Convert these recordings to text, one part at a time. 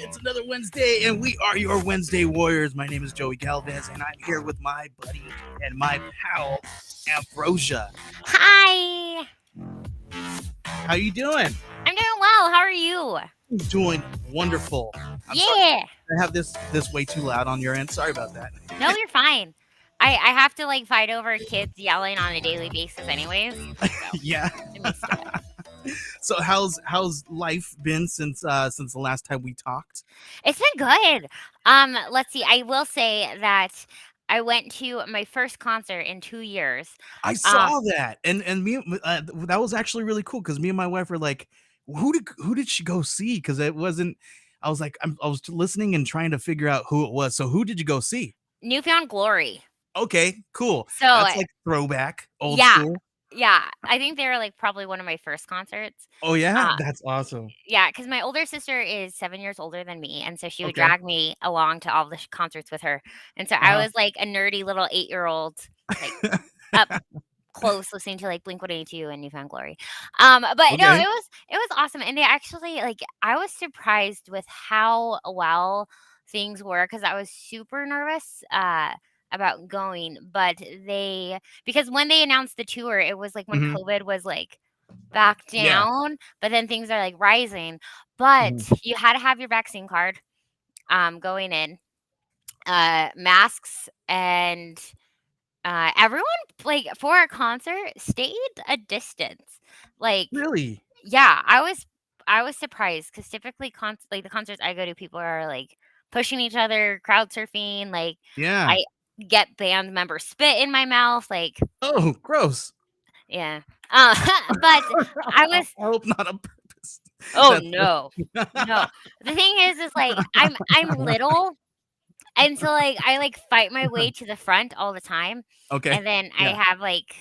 It's another Wednesday, and we are your Wednesday Warriors. My name is Joey Galvez, and I'm here with my buddy and my pal, Ambrosia. Hi. How you doing? I'm doing well. How are you? I'm doing wonderful. I'm sorry Yeah. I have this way too loud on your end. Sorry about that. No, you're fine. I have to like fight over kids yelling on a daily basis anyways. So Yeah. I'm used to it. So how's life been since the last time we talked? It's been good. Let's see. I will say that I went to my first concert in 2 years. I saw that, and me that was actually really cool because me and my wife were like, who did she go see? Because it wasn't. I was like, I was listening and trying to figure out who it was. So who did you go see? Newfound Glory. Okay, cool. So That's like throwback, old yeah. school. Yeah, I think they were like probably one of my first concerts. Oh yeah, Uh, that's awesome. yeah, because my older sister is 7 years older than me, and so she would Okay. drag me along to all the concerts with her. And so I Uh-huh. was like a nerdy little 8-year-old, like up close listening to like Blink-182 and Newfound Glory. But no, Okay. it was awesome, and they actually like I was surprised with how well things were because I was super nervous about going, but because when they announced the tour, it was like when Hmm. COVID was like back Yeah. down, but then things are like rising. But Mhm. you had to have your vaccine card going in, masks, and everyone like for a concert stayed a distance. Like, Really? yeah, I was surprised because typically like the concerts I go to, people are like pushing each other, crowd surfing. Like, Yeah. I get band member spit in my mouth. Like, Oh, gross. yeah. Uh, but I I was. hope not on purpose. Oh That's no, no. The thing is like I'm little, and so like I like fight my way to the front all the time, okay. and then I Yeah. have like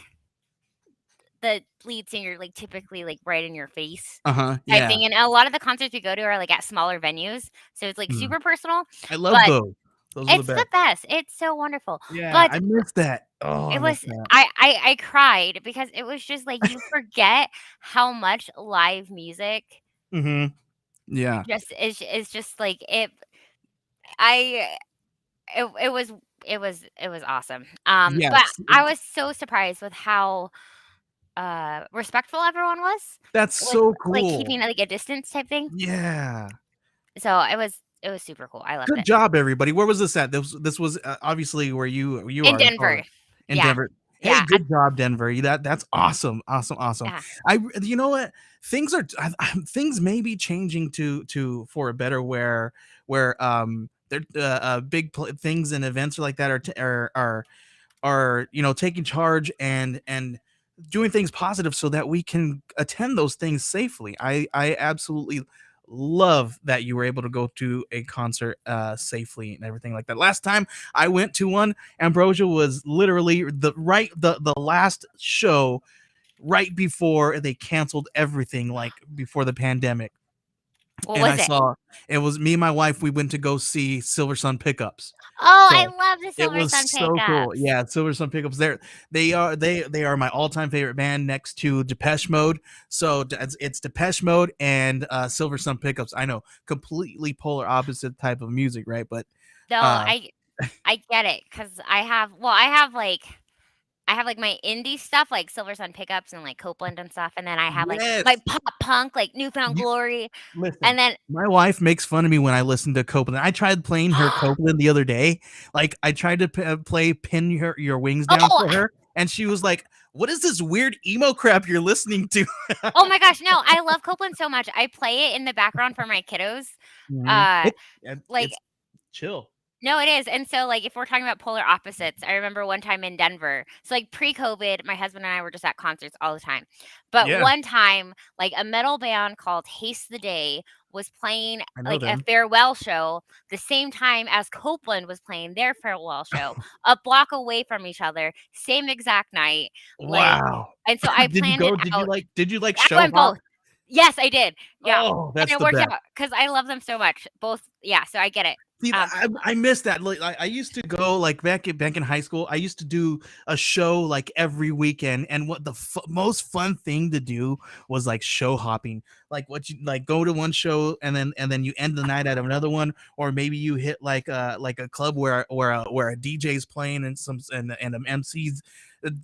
the lead singer like typically like right in your face Uh-huh. type Yeah. thing. And a lot of the concerts we go to are like at smaller venues, so it's like Mm. super personal. I love But those. Those are the it's the best. best. It's so wonderful. Yeah, But I miss that. Oh, I it miss was that. I cried because it was just like you forget how much live music Hmm. Yeah. just is just like it. I it was it was awesome. But Yes. I was so surprised with how respectful everyone was That's with so like cool. keeping like a distance type thing. Yeah. So it was super cool. I loved Good it. job, everybody. Where was this at? This was obviously where you In are in Colorado, Denver. in Yeah. Denver. Hey, Yeah. good job, Denver. That's awesome, awesome, awesome. Yeah. You know what? Things are things may be changing to for a better where there big things and events like that are taking charge and doing things positive so that we can attend those things safely. I absolutely love that you were able to go to a concert safely and everything like that. Last time I went to one, Ambrosia was literally the last show right before they canceled everything, like before the pandemic. What And was I it? saw it was me and my wife, we went to go see Silver Sun Pickups. Oh, I So love the it Silver was Sun so cool. pickups. Yeah, Silver Sun Pickups. They are my all-time favorite band next to Depeche Mode. So it's Depeche Mode and Silver Sun Pickups. I know, completely polar opposite type of music, right? But No, uh I get it because I have like my indie stuff like Silver Sun pickups and like Copeland and stuff, and then I have like my yes. pop punk like Newfound You Glory, and listen. then My wife makes fun of me when I listen to Copeland. I tried playing her Copeland the other day. Like I tried to play "Pin Your Wings Down" oh for her, and she was like, "What is this weird emo crap you're listening to?" oh my gosh, no, I love Copeland so much. I play it in the background for my kiddos. Mhm. Uh, like It's chill. No, it is. And so, like, if we're talking about polar opposites, I remember one time in Denver. So, like, pre-COVID, my husband and I were just at concerts all the time. But Yeah, one time, like, a metal band called Haste the Day was playing I know like a them. farewell show the same time as Copeland was playing their farewell show, a block away from each other, same exact night. Like, Wow. and so I Did you planned it go? out. Did you like I show went hop? both. Yes, I did. Yeah. Oh, And that's it the worked best. out because I love them so much. Both. Yeah. So I get it. See, Um, I miss that. Like, I used to go like back in high school. I used to do a show like every weekend, and what the most fun thing to do was like show hopping. Like what you like go to one show and then you end the night at another one, or maybe you hit like a club where a DJ's playing and and MC's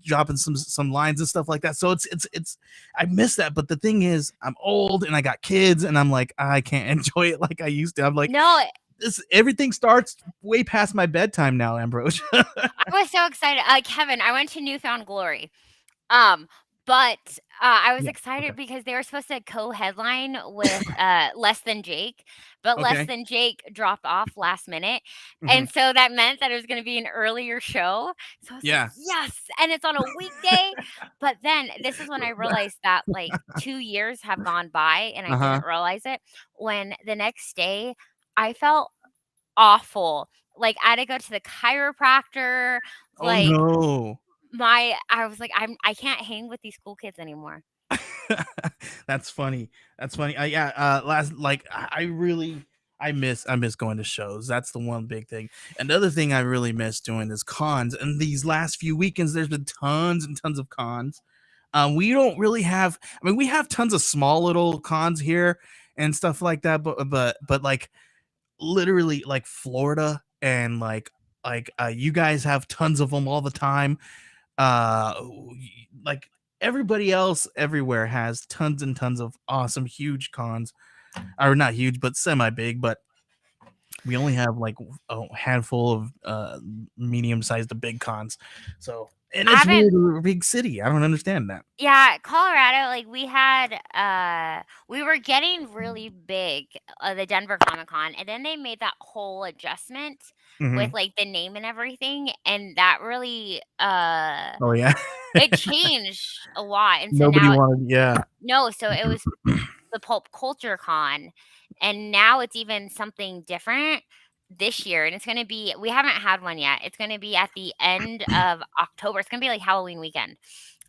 dropping some lines and stuff like that. So it's I miss that. But the thing is, I'm old and I got kids, and I'm like I can't enjoy it like I used to. I'm like no, this everything starts way past my bedtime now, Ambrosia. I was so excited. Kevin, I went to Newfound Glory. Um, but I was Yeah. Okay. excited because they were supposed to co-headline with Less Than Jake, but Less Okay. Than Jake dropped off last minute. Hmm. And so that meant that it was going to be an earlier show. So I was like, Yeah. yes. And it's on a weekday. But then this is when I realized that like 2 years have gone by and I Uh huh. didn't realize it. When the next day I felt awful. Like I had to go to the chiropractor. Oh Like no. I was like, I can't hang with these school kids anymore. That's funny. That's funny. Yeah. Last like I really I miss going to shows. That's the one big thing. Another thing I really miss doing is cons. And these last few weekends, there's been tons and tons of cons. We don't really have. I mean, we have tons of small little cons here and stuff like that. But like literally like Florida and you guys have tons of them all the time. Uh like everybody else everywhere has tons and tons of awesome huge cons, or not huge but semi big, but we only have like a handful of medium sized to big cons. So and I it's haven't weird, we're a big city. I don't understand that. Yeah, Colorado, like we had we were getting really big the Denver Comic Con and then they made that whole adjustment with Hmm. like the name and everything and that really Oh yeah. it changed a lot and so Nobody now wanted, yeah. no, so it was the Pulp Culture Con and now it's even something different this year and it's going to be we haven't had one yet. It's going to be at the end of October. It's going to be like Halloween weekend.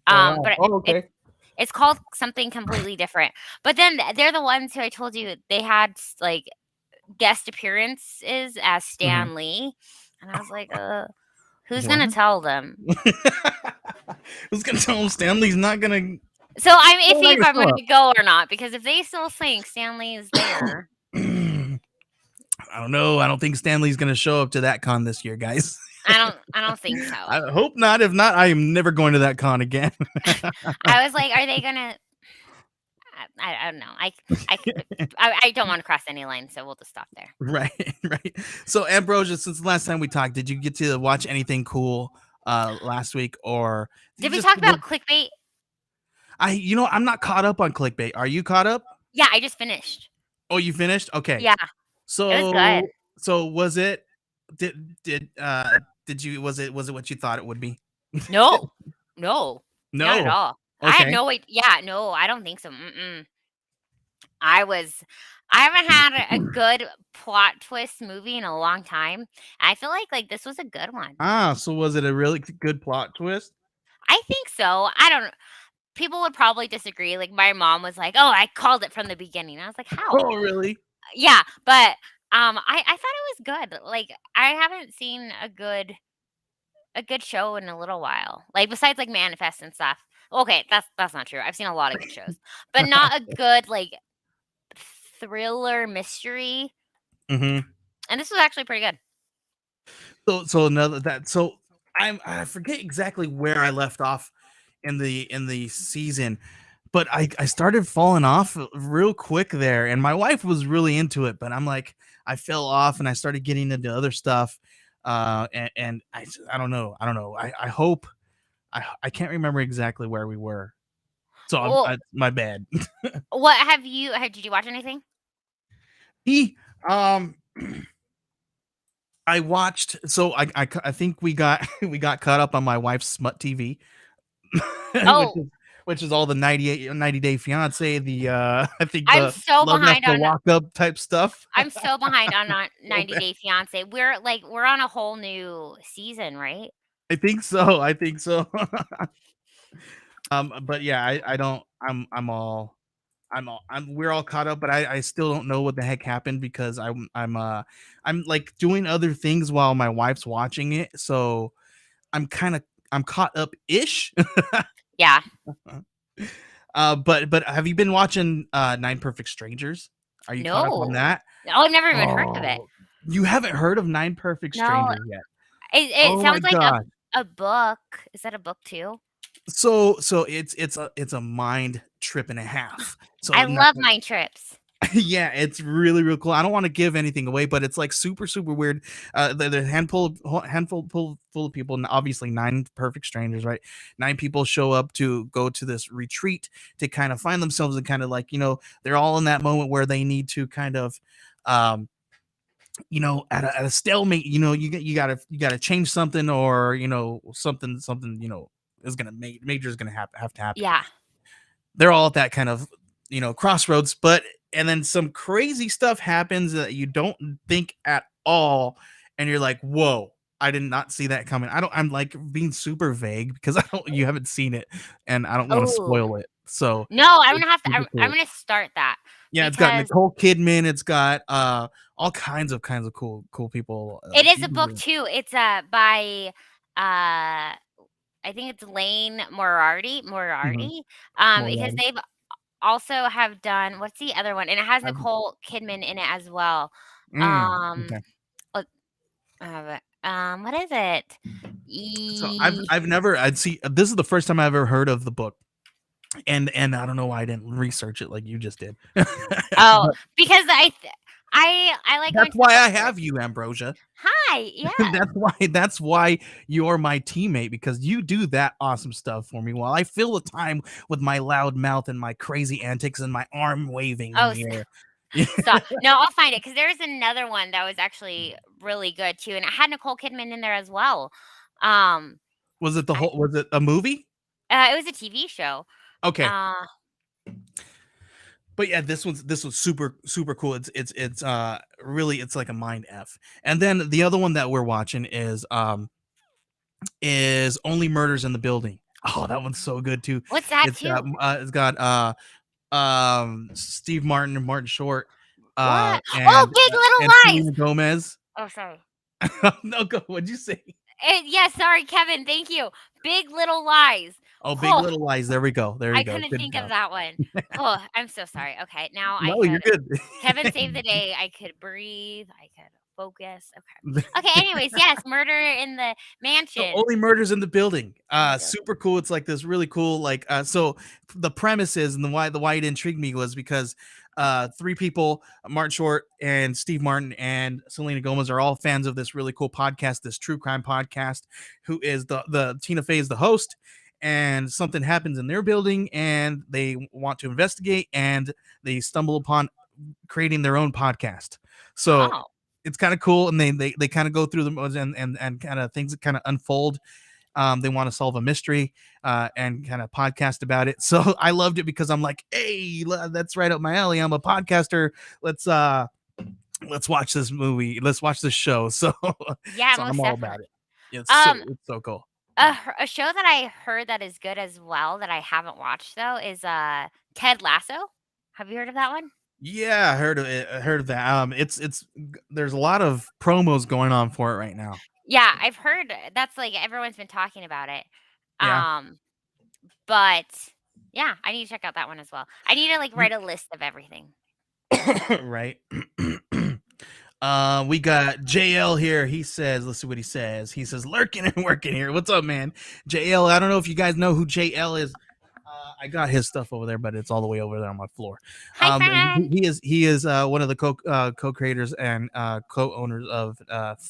Oh wow. But Oh it's okay. it's called something completely different. But then they're the ones who I told you they had like guest appearances as Hmm. Stan Lee, and I was like, who's What? gonna tell them? Who's gonna tell him Stanley's not gonna So I'm they're not iffy if gonna I'm show gonna up? go or not because if they still think Stan Lee is there, I don't know. I don't think Stanley's gonna show up to that con this year, guys. I don't think so. I hope not. If not, I am never going to that con again. I was like, are they gonna? I don't know. I I don't want to cross any lines, so we'll just stop there. Right, right. So Ambrosia, since the last time we talked, did you get to watch anything cool last week, or did Did you we just talk about clickbait? I'm not caught up on Clickbait. Are you caught up? Yeah, I just finished. Oh, you finished? Okay. Yeah, it was good. So was it did did you was it what you thought it would be? No, no, not at No. all. I had Okay. no idea. Yeah, no, I don't think so. Mm-mm. I was, I haven't had a good plot twist movie in a long time. I feel like this was a good one. Ah, so was it a really good plot twist? I think so. I don't. People would probably disagree. Like my mom was like, "Oh, I called it from the beginning." I was like, "How?" Oh, really? Yeah, but I thought it was good. Like I haven't seen a good show in a little while. Like besides like Manifest and stuff. Okay, that's not true. I've seen a lot of good shows, but not a good like thriller mystery. Mhm. And this was actually pretty good. So another that so I forget exactly where I left off in the season, but I started falling off real quick there, and my wife was really into it, but I'm like I fell off and I started getting into other stuff. And I don't know. I don't know. I hope I can't remember exactly where we were. So Well, my bad. what have you? Did you watch anything? He um I watched so I think we got we got caught up on my wife's smut TV, which Oh, is all the 90 Day Fiance, the I think I'm the so Love behind After on. Walk Up type stuff. I'm so behind on So 90 bad. Day Fiance. We're on a whole new season, right? I think so. I think so. But yeah, I don't. we're all caught up, but I still don't know what the heck happened because I'm like doing other things while my wife's watching it, so I'm caught up ish. Yeah. But have you been watching Nine Perfect Strangers? Are you caught up on No. that? Oh, I've never even heard of it. Oh, you haven't heard of Nine Perfect No. Strangers yet? It Oh my sounds like god. a book. Is that a book too? So it's a mind trip and a half. I So not, love mind trips. yeah, it's really real cool. I don't want to give anything away, but it's like super weird. There's a handful full of people, and obviously nine perfect strangers, right? Nine people show up to go to this retreat to kind of find themselves and kind of like they're all in that moment where they need to kind of um at a stalemate. You gotta change something, or something is gonna major is gonna have to happen. Yeah. They're all at that kind of crossroads, but and then some crazy stuff happens that you don't think at all, and you're like, whoa, I did not see that coming. I'm like being super vague because I don't you haven't seen it, and I don't want to Oh. spoil it. So No, I'm it's gonna have to. super I'm cool. gonna start that Yeah, it's got because Nicole Kidman. It's got all kinds of cool people. it is a book too. It's by uh I think it's Lane Moriarty. Mhm. Because Moriarty. they've also have done what's the other one? And it has I've- Nicole Kidman in it as well. Um, okay. let what is it? So I've E I've never I'd see this is the first time I've ever heard of the book, and I don't know why I didn't research it like you just did. Oh, But because I like going that's to the why I bookstore. have you, Ambrosia. Hi, yeah. That's why you're my teammate, because you do that awesome stuff for me while I fill the time with my loud mouth and my crazy antics and my arm waving in Oh, the air. stop. No, I'll find it because there's another one that was actually really good too, and it had Nicole Kidman in there as well. Um, I Was it a movie? it was a TV show. Okay. Uh, But yeah, this was super cool. It's really it's like a mind f. And then the other one that we're watching is Only Murders in the Building. Oh, that one's so good too. what's that too? It's got Steve Martin and Martin Short What? Oh, Big and Little Lies. Selena Gomez. Oh, sorry. No, go. What'd you say? Yeah, sorry, Kevin. Thank you. Big Little Lies. Oh, Big Oh, Little Lies. There we go. There I you go. couldn't Good think of job. that one. Oh, I'm so sorry. Okay, now I No, you're could. good. Kevin saved the day. I could breathe. I could focus. Okay. Okay. Anyways, yes, Murder in the So Mansion. Only Murders in the Building. In the building. Super cool. It's like this really cool, like so the premises and the why it intrigued me was because three people, Martin Short and Steve Martin and Selena Gomez, are all fans of this really cool podcast, this true crime podcast, who is the Tina Fey is the host, and something happens in their building and they want to investigate, and they stumble upon creating their own podcast. So Oh, it's kind of cool, and they kind of go through the modes, and kind of things that kind of unfold. They want to solve a mystery and kind of podcast about it. So I loved it because I'm like, hey, that's right up my alley. I'm a podcaster. Let's uh let's watch this movie. Let's watch this show. So yeah, so I'm most all about definitely. it. Um, It's so cool. a show that I heard that is good as well that I haven't watched though is Ted Lasso. Have you heard of that one? Yeah, I heard of it. I heard of that. There's a lot of promos going on for it right now. Yeah, I've heard that's like everyone's been talking about it. Yeah. Um, but yeah, I need to check out that one as well. I need to like write a list of everything. Right. We got JL here. He says, let's see what he says. He says, lurking and working here. What's up, man? JL, I don't know if you guys know who JL is. I got his stuff over there, but it's all the way over there on my floor. Hi, friend. He is one of the co-creators and co-owners of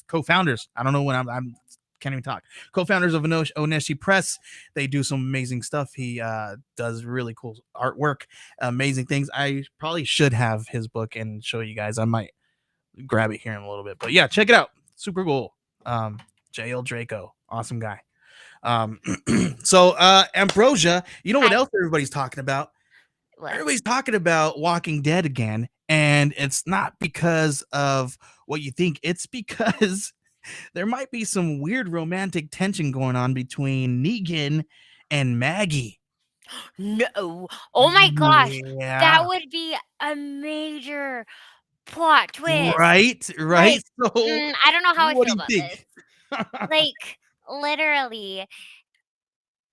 co-founders. I don't know when I'm can't even talk. Co-founders of Oneshi Press. They do some amazing stuff. He does really cool artwork, amazing things. I probably should have his book and show you guys. I might grab it here in a little bit, but yeah, check it out. Super cool. JL Draco, awesome guy. So Ambrosia, you know what Hi. else everybody's talking about? What? Everybody's talking about Walking Dead again, and it's not because of what you think. It's because there might be some weird romantic tension going on between Negan and Maggie. No. Oh my gosh. That Yeah. would be a major plot twist. Right, right. Like, So, I don't know how I what do feel you about this. think? Like, literally,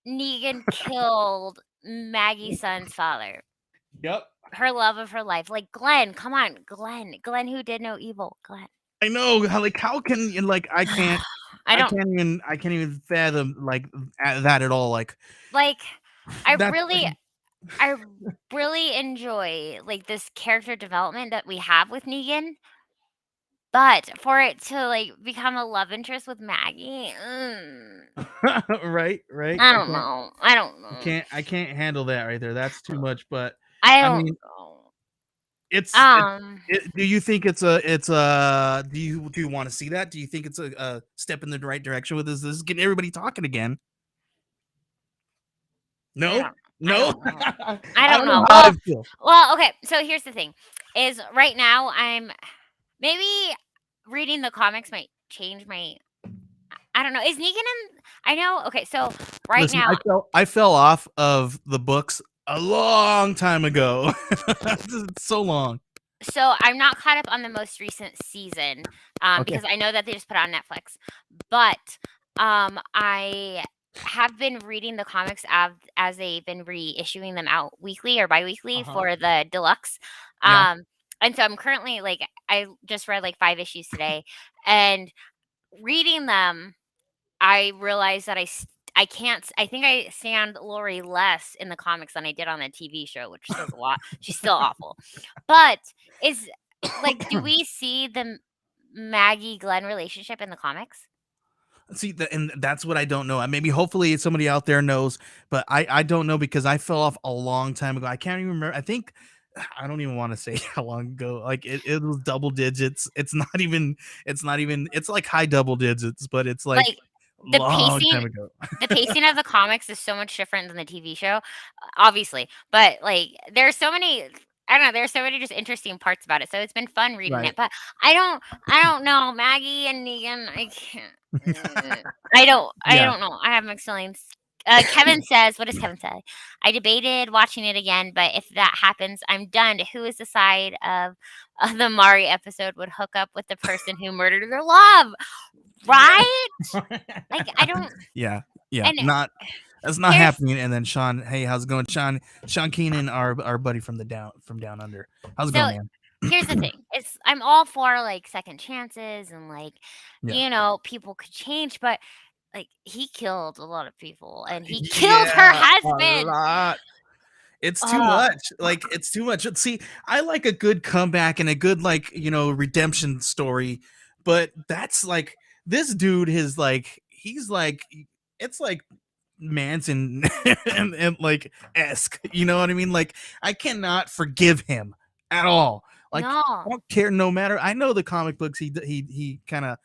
Negan killed Maggie's son's father, Yep. her love of her life. Like, Glenn, come on, Glenn who did no evil, Glenn. I know, how can you, like, I don't I can't even fathom, like, that at all, like, like, I that's like really I really enjoy, like, this character development that we have with Negan, but for it to, like, become a love interest with Maggie, right, right. I don't know. I don't know. I can't handle that right there. That's too much, but, I I don't mean, know. it's Um, do you think it's a do you wanna see that? Do you think it's a step in the right direction with this is getting everybody talking again? I No? don't I No? don't know. I I don't don't know know. how I feel. Okay, so here's the thing, is right now I'm maybe reading the comics might change my I don't know. Is Negan in I know okay, so right Listen, now I fell off of the books a long time ago. So long. so I'm not caught up on the most recent season, Okay. because I know that they just put it on Netflix. But I have been reading the comics as they've been reissuing them out weekly or biweekly Uh-huh. for the deluxe. Yeah. Um, and so I'm currently like I just read like 5 issues today, and reading them I realized that I can't I think I stand Lori less in the comics than I did on the TV show, which says a lot. She's still awful. But is like, do we see the Maggie Glenn relationship in the comics? See, and that's what I don't know. Maybe hopefully somebody out there knows, but I don't know because I fell off a long time ago. I can't even remember. I think I don't even want to say how long ago. Like it was double digits. It's not even it's like high double digits, but it's like Like the long pacing time ago. the pacing of the comics is so much different than the TV show, obviously. But like there's so many I don't know, there's so many just interesting parts about it. So it's been fun reading Right. it. But I don't know. Maggie and Negan, I can't. I Yeah. don't know. I have mixed feelings. Kevin says, what does Kevin say? I debated watching it again, but if that happens, I'm done. Who is the side of the Mari episode would hook up with the person who murdered their love? Yeah. Right? Like I don't Yeah. Yeah. and Not that's not here's happening. And then Sean, hey, how's it going? Sean Keenan, our buddy from the down under. How's it so going, man? here's the thing. It's I'm all for like second chances and like Yeah. people could change, but like he killed a lot of people and he killed her Yeah, a husband. lot. It's too Oh, much. Like it's too much. See, I like a good comeback and a good like, redemption story, but that's like this dude is like he's like it's like Manson and like esque, you know what I mean? Like I cannot forgive him at all. Like I no. don't care no matter. I know the comic books he kind of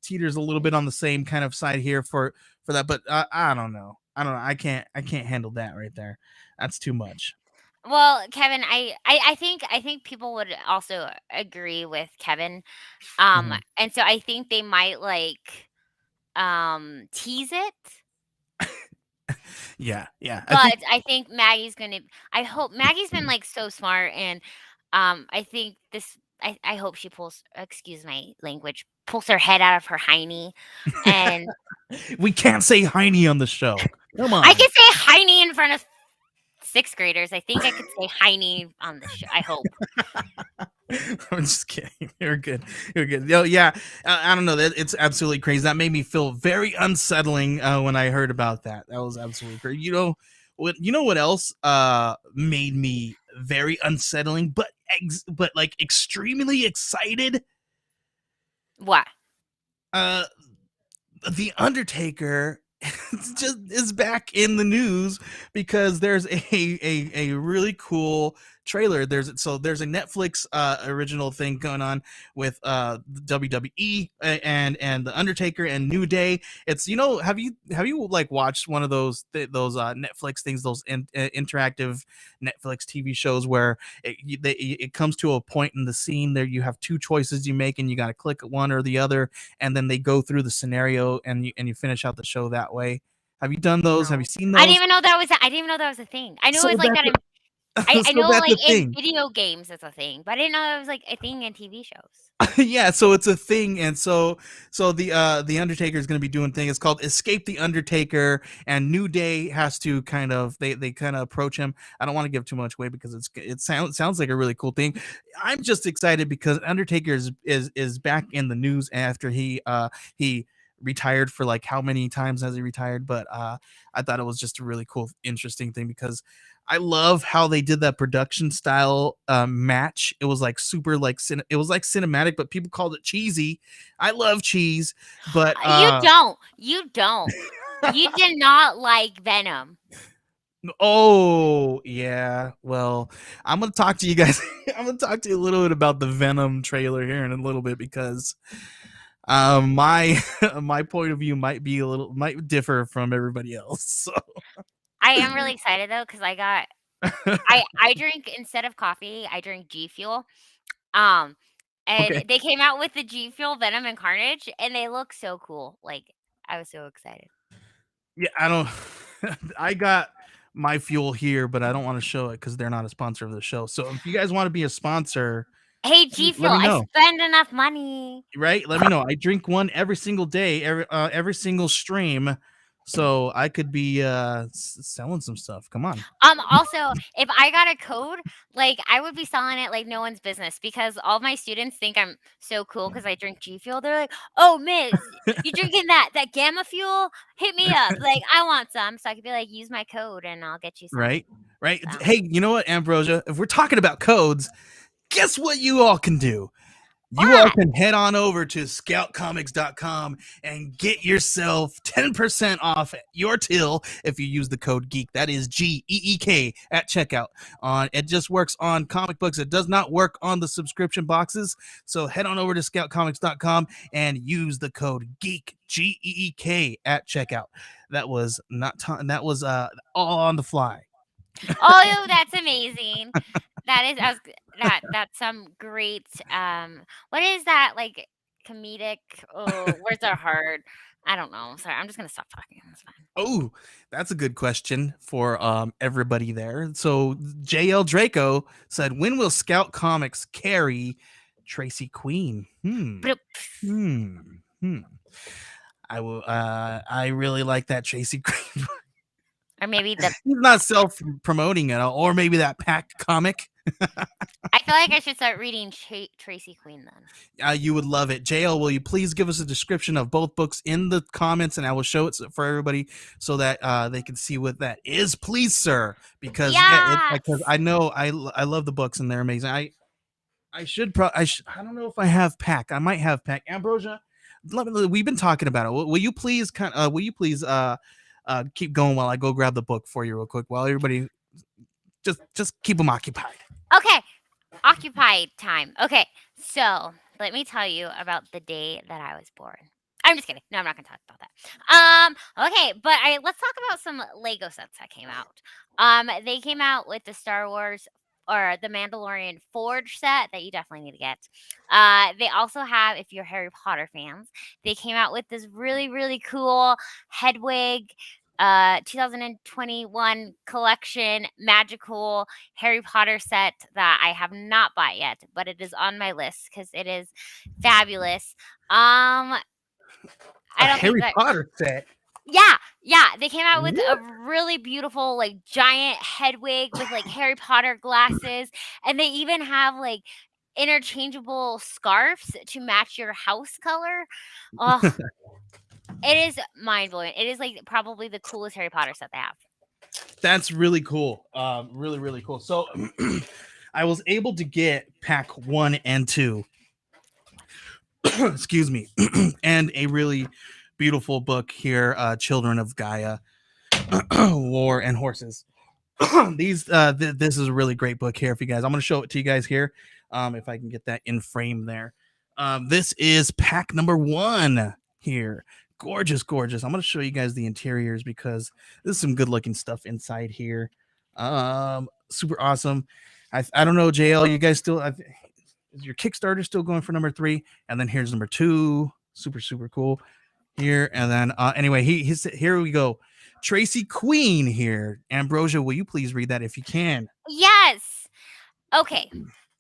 teeters a little bit on the same kind of side here for that, but I don't know. I don't know. I can't handle that right there. That's too much. Well, Kevin, I think people would also agree with Kevin. Mhm. And so I think they might like tease it. Yeah, yeah. I think But I think Maggie's gonna I hope Maggie's been, like, so smart and, I think this I hope she pulls excuse my language, pulls her head out of her hiney, and we can't say Heine on the show. Come I on. could say hiney in front of 6th graders. I think I could say hiney on the show, I hope. I'm just kidding. You're good. You're good. Yo, yeah. I don't know. It's absolutely crazy. That made me feel very unsettling when I heard about that. That was absolutely crazy. You know what else made me very unsettling, but like extremely excited? What? Uh, the Undertaker just is back in the news because there's a really cool trailer. There's a Netflix original thing going on with WWE and the Undertaker and New Day. It's have you like watched one of those Netflix things, those interactive Netflix TV shows where it comes to a point in the scene there you have two choices you make and you got to click one or the other and then they go through the scenario and you finish out the show that way. Have you done those? Have you No. seen I didn't those? even know that was I didn't even know that was a thing. I knew it So was like that's that in I so know, that's like, the in thing. video games it's a thing, but I didn't know it was, like, a thing in TV shows. Yeah, so it's a thing, and so the Undertaker is going to be doing thing. It's called Escape the Undertaker, and New Day has to kind of they kind of approach him. I don't want to give too much away because it sounds like a really cool thing. I'm just excited because Undertaker is back in the news after he retired. For like how many times has he retired? But I thought it was just a really cool, interesting thing because I love how they did that production style match. It was like super like it was like cinematic, but people called it cheesy. I love cheese, but You don't. You don't. You did not like Venom. oh yeah. Well, I'm gonna talk to you guys. I'm gonna talk to you a little bit about the Venom trailer here in a little bit because my my point of view might differ from everybody else. So I am really excited though because I drink instead of coffee, I drink G Fuel. Um, okay. and they came out with the G Fuel Venom and Carnage, and they look so cool. Like I was so excited. Yeah, I don't. I got my fuel here, but I don't want to show it because they're not a sponsor of the show. So if you guys want to be a sponsor, Hey, G let Fuel, me I know. spend enough money. Right? Let me know. I drink one every single day, every single stream, so I could be selling some stuff. Come on. Also, if I got a code, like I would be selling it like no one's business because all my students think I'm so cool because I drink G Fuel. They're like, "Oh, Miss, you drinking that Gamma Fuel? Hit me up. Like I want some." So I could be like, "Use my code and I'll get you some." Right? Right? So Hey, you know what, Ambrosia? If we're talking about codes, guess what you all can do? You all what? can head on over to scoutcomics.com and get yourself 10% off your till if you use the code geek. That is GEEK at checkout. On it just works on comic books. It does not work on the subscription boxes. So head on over to scoutcomics.com and use the code geek GEEK at checkout. That was not that was all on the fly. Oh, that's amazing. That is that's some great what is that like comedic words are hard. I don't know. Sorry, I'm just gonna stop talking. That's fine. Oh, that's a good question for everybody there. So JL Draco said, "When will Scout Comics carry Tracy Queen?" Bloop. Hmm. Hmm. I will. I really like that Tracy Queen. Or maybe the He's not self promoting at all, or maybe that packed comic. I feel like I should start reading Tracy Queen then. You would love it. JL, will you please give us a description of both books in the comments, and I will show it for everybody so that they can see what that is, please, sir. Because yeah, because Yes. I know I love the books and they're amazing. I should I don't know if I have Pack. I might have Pack. Ambrosia, we've been talking about it. Will you please keep going while I go grab the book for you real quick while everybody just keep them occupied. Okay. Occupied time. Okay. So let me tell you about the day that I was born. I'm just kidding. No, I'm not gonna talk about that. Okay, but let's talk about some Lego sets that came out. They came out with the Star Wars or the Mandalorian Forge set that you definitely need to get. They also have, if you're Harry Potter fans, they came out with this really, really cool Hedwig 2021 collection magical Harry Potter set that I have not bought yet, but it is on my list because it is fabulous. A I don't think Harry that Potter set. yeah, they came out with a What? really beautiful, like, giant Hedwig with, like, Harry Potter glasses, and they even have, like, interchangeable scarves to match your house color. Oh, it is mind-blowing. It is, like, probably the coolest Harry Potter set they have. That's really cool. Really, really cool. So I was able to get pack 1 and 2. Excuse me. And a really beautiful book here, Children of Gaia, War and Horses. This is a really great book here for you guys. I'm going to show it to you guys here. If I can get that in frame there. This is pack number 1 here. Gorgeous, gorgeous. I'm going to show you guys the interiors because there's some good looking stuff inside here. Super awesome. I don't know, JL, you guys still is your Kickstarter still going for number 3? And then here's number 2. Super, super cool. here, and then anyway, he's here we go. Tracy Queen here. Ambrosia, will you please read that if you can? Yes. Okay.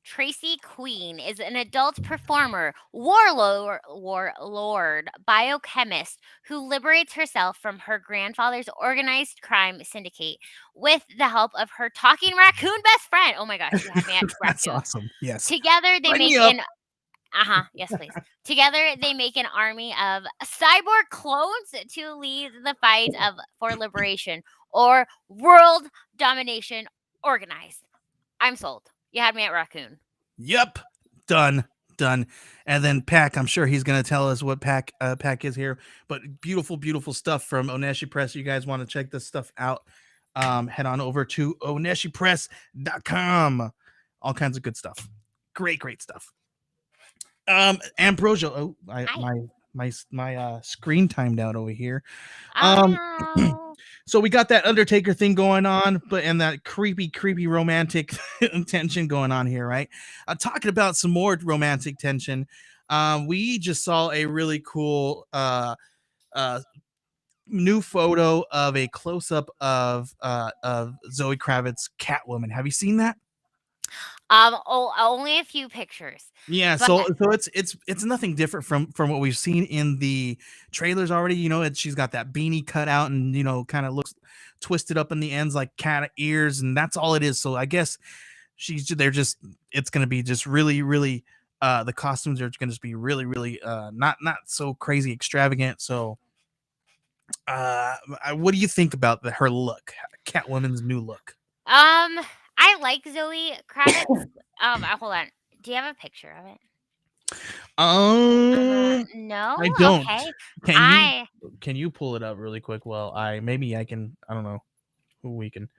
Tracy Queen is an adult performer, warlord, biochemist who liberates herself from her grandfather's organized crime syndicate with the help of her talking raccoon best friend. Oh my gosh, you had me at That's raccoon. awesome. Yes. Together they Sign me make up. an yes, please. Together they make an army of cyborg clones to lead the fight for liberation or world domination organized. I'm sold. You had me at raccoon. Yep. Done. Done. And then Pack, I'm sure he's going to tell us what Pack is here. But beautiful, beautiful stuff from Oneshi Press. You guys want to check this stuff out? Head on over to oneshipress.com. All kinds of good stuff. Great, great stuff. Ambrosia. Oh, Hi. my screen timed out over here. Oh Um, no. so we got that Undertaker thing going on, but and that creepy romantic tension going on here, right? Talking about some more romantic tension. We just saw a really cool uh new photo of a close up of Zoe Kravitz Catwoman. Have you seen that? Only a few pictures. Yeah, But so it's nothing different from what we've seen in the trailers already. You know, she's got that beanie cut out and kind of looks twisted up in the ends like cat ears, and that's all it is. So I guess they're just it's gonna be just really the costumes are gonna just be really not so crazy extravagant. So what do you think about her look, Catwoman's new look? I like Zoe Kravitz. Hold on. Do you have a picture of it? No? I don't. Okay. Can you I can you pull it up really quick? Well, I can. I don't know who we can.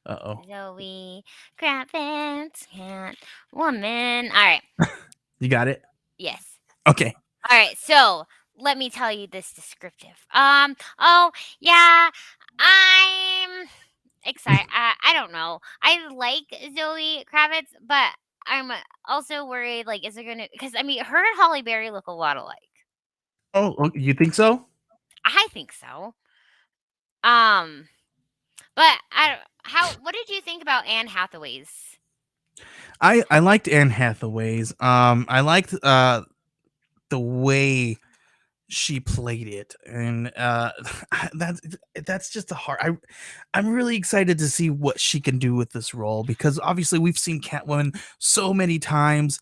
Oh, Zoe Kravitz, Catwoman. All right. you got it. Yes. Okay. All right. So let me tell you this descriptive. Oh yeah. I'm excited. I don't know. I like Zoe Kravitz, but I'm also worried. Like, is it gonna? Because I mean, her and Holly Berry look a lot alike. Oh, you think so? I think so. Um, but I don't. How? What did you think about Anne Hathaway's? I liked Anne Hathaway's. I liked the way she played it, and that's that's just a hard. I'm really excited to see what she can do with this role because obviously we've seen Catwoman so many times.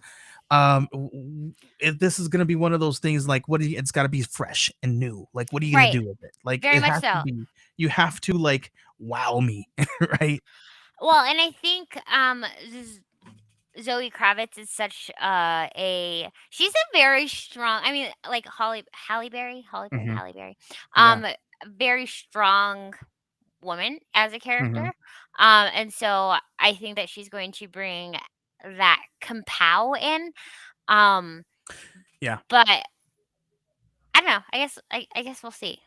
If this is going to be one of those things like it's got to be fresh and new. Like what are you going to Right. do with it? Like Very it much has to so. be, you have to like wow me. Right. Well, and I think Zoe Kravitz is such she's a very strong. I mean, like Hmm. Halle Berry, Yeah. very strong woman as a character. Hmm. And so I think that she's going to bring that compow in. Um, Yeah. but I don't know. I guess we'll see.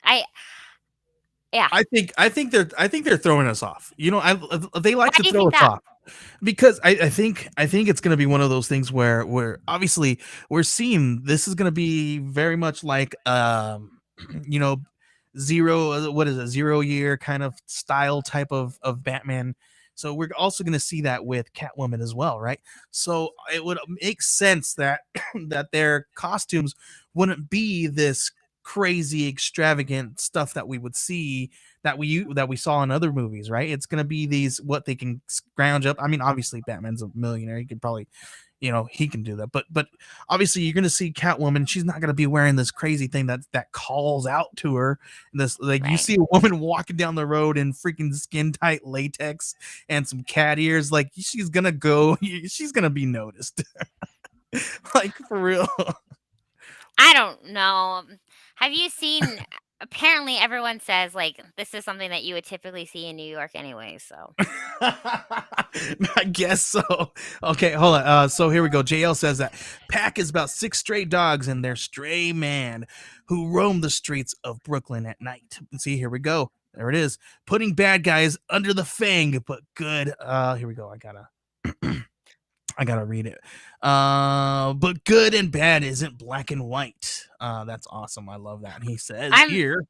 Yeah. I think they're throwing us off. They like Why to do you throw think us that? off because I think it's going to be one of those things where obviously we're seeing this is going to be very much like you know zero what is it 0 year kind of style type of Batman. So we're also going to see that with Catwoman as well, right? So it would make sense that that their costumes wouldn't be this crazy extravagant stuff that we would see that we saw in other movies, right? It's gonna be these what they can scrounge up. I mean, obviously Batman's a millionaire; he could probably, he can do that. But obviously you're gonna see Catwoman. She's not gonna be wearing this crazy thing that calls out to her. This like you Right. see a woman walking down the road in freaking skin tight latex and some cat ears. Like she's gonna go. She's gonna be noticed. Like for real. I don't know. Have you seen? Apparently, everyone says like this is something that you would typically see in New York anyway. So I guess so. Okay, hold on. So here we go. JL says that Pack is about 6 stray dogs and their stray man who roam the streets of Brooklyn at night. See, here we go. There it is. Putting bad guys under the fang, but good. Here we go. I gotta. I gotta read it. But good and bad isn't black and white. That's awesome. I love that. And he says I'm here,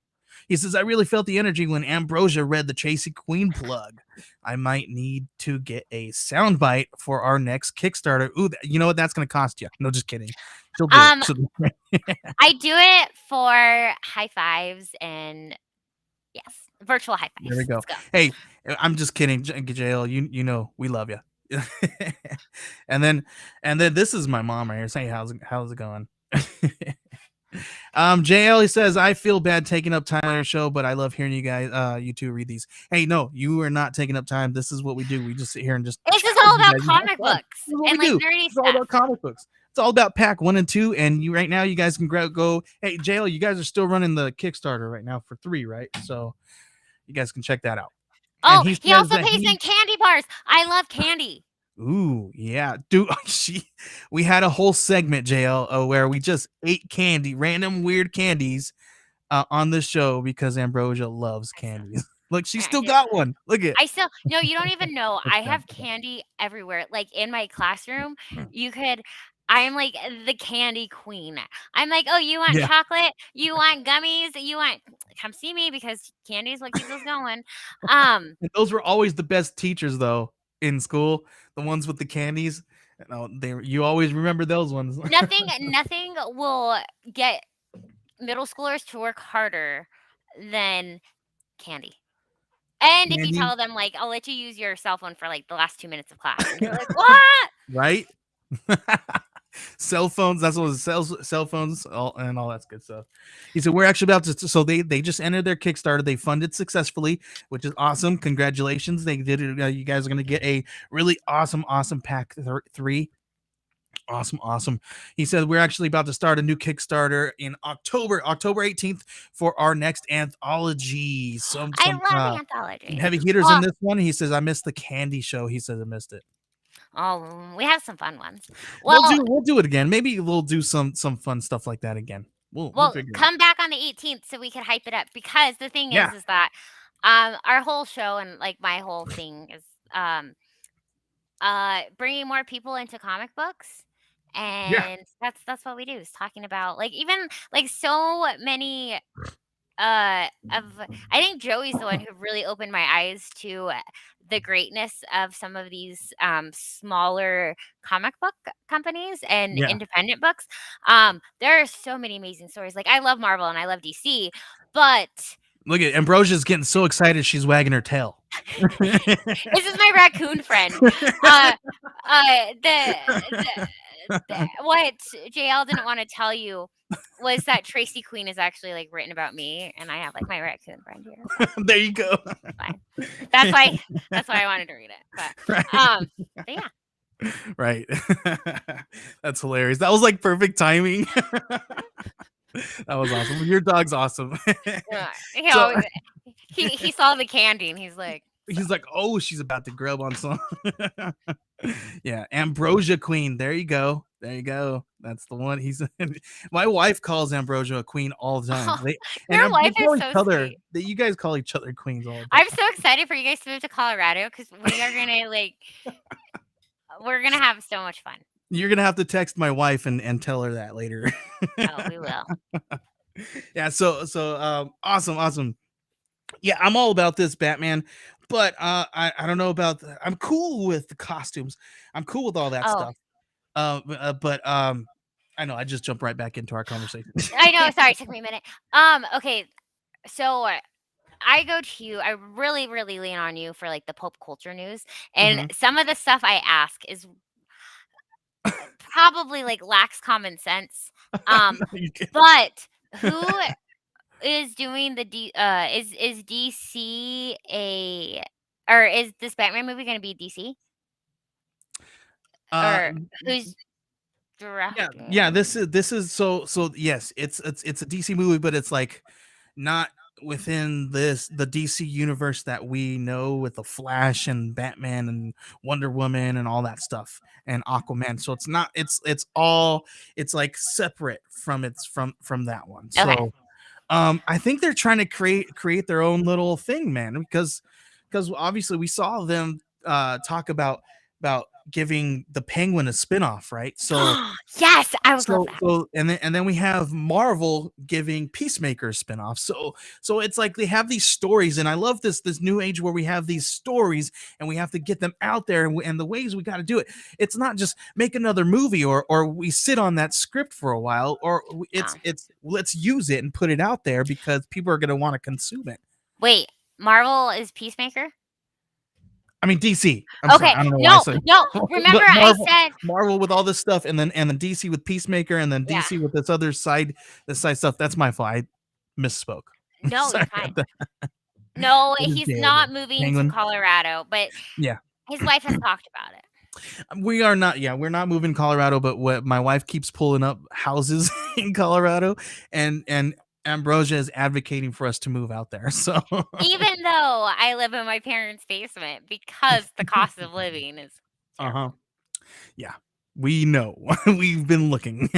he says, I really felt the energy when Ambrosia read the Tracy Queen plug. I might need to get a soundbite for our next Kickstarter. Ooh, you know what? That's gonna cost you. No, just kidding. She'll do it. um I do it for high fives and yes, virtual high There we fives. go. Let's go. Hey, I'm just kidding, JL. You know we love you. and then this is my mom right here. Say how's it going? JL, he says, I feel bad taking up time on your show, but I love hearing you guys, you two read these. Hey, no, you are not taking up time. This is what we do. We just sit here and just This chat is with all you about guys. comic books This is what and we like do. nerdy It's all stuff. about comic books. It's all about pack 1 and 2. And right now, you guys can go. Hey, JL, you guys are still running the Kickstarter right now for 3, right? So you guys can check that out. And Oh, he he says also that pays in candy bars. I love candy. ooh, yeah, dude. We had a whole segment, JL, where we just ate candy, random weird candies, on the show because Ambrosia loves candies. Look, she I still do. got one. Look at. I still no, you don't even know. That's I bad. have candy everywhere. Like in my classroom, you could I'm like the candy queen. I'm like, "Oh, you want Yeah, chocolate? You want gummies? You want come see me because candy is what keeps us going." Um, and those were always the best teachers though in school. The ones with the candies. No, you always remember those ones. nothing will get middle schoolers to work harder than candy. And if you Candy, tell them like, "I'll let you use your cell phone for like the last 2 minutes of class." And they're like, "What?" right? Cell phones, that's what it sells, cell phones, and all that's good stuff. He said we're actually about to, so they just entered their Kickstarter, they funded successfully, which is awesome. Congratulations, they did it. You guys are going to get a really awesome pack 3. Awesome. He said we're actually about to start a new Kickstarter in October 18th for our next anthology. Some I some love some anthologies. heavy hitters in Oh, this one. He says I missed the candy show. He says I missed it. oh, we have some fun ones. We'll Well, do we'll do it again. Maybe we'll do some fun stuff like that again. We'll well, figure it out. come back on the 18th so we can hype it up because the thing Yeah. is that our whole show and like my whole thing is bringing more people into comic books. Yeah. And that's what we do is talking about like even like so many of I think Joey's the one who really opened my eyes to the greatness of some of these smaller comic book companies and Yeah. independent books. There are so many amazing stories. Like I love Marvel and I love DC, but Look at Ambrosia's getting so excited she's wagging her tail. this is my raccoon friend. Uh, the what JL didn't want to tell you was that Tracy Queen is actually like written about me, and I have like my raccoon friend here. So There you go. fine. That's why I wanted to read it. But yeah. Right. That's hilarious. That was like perfect timing. That was awesome. Your dog's awesome. You So- know, he saw the candy and he's like, He's like, oh, she's about to grub on some. Yeah, Ambrosia Queen. There you go. That's the one. My wife calls Ambrosia a queen all the time. Oh, your wife call is each so other. sweet. You guys call each other queens all the time. I'm so excited for you guys to move to Colorado because we are gonna like, we're gonna have so much fun. You're gonna have to text my wife and tell her that later. Oh, we will. Yeah. So awesome. Yeah, I'm all about this Batman, but I don't know about. I'm cool with the costumes. I'm cool with all that Oh. stuff. But I know I just jumped right back into our conversation. I know. Sorry, it took me a minute. Okay, so I go to you. I really, really lean on you for like the pop culture news, and some of the stuff I ask is probably like lacks common sense. But who is doing the is DC or is this Batman movie going to be DC? Or who's directing? Yeah. This is so yes. It's a DC movie, but it's like not within the DC universe that we know with the Flash and Batman and Wonder Woman and all that stuff and Aquaman. So it's not. It's all. It's like separate from from that one. So. Okay. I think they're trying to create their own little thing, man, because obviously we saw them talk about giving the Penguin a spinoff, right? So Yes, I would love that. and then we have Marvel giving Peacemaker a spinoff. So it's like they have these stories, and I love this new age where we have these stories and we have to get them out there, and the ways we got to do it. It's not just make another movie or we sit on that script for a while, or Yeah. it's let's use it and put it out there because people are going to want to consume it. Wait, Marvel is Peacemaker? I mean DC. I'm sorry, Okay. I don't know why I No, said, no. Remember but I Marvel, said Marvel with all this stuff, and then DC with Peacemaker, and then yeah. DC with this other side, this side stuff. That's my fault. I misspoke. No, you're Sorry fine. about that. No, What is he's the not moving to Penguin? Colorado, but Yeah, his wife has talked about it. we are not. Yeah, we're not moving Colorado, but what my wife keeps pulling up houses in Colorado, and Ambrosia is advocating for us to move out there. So, Even though I live in my parents' basement because the cost of living is uh huh. terrible. Yeah, we know. We've been looking.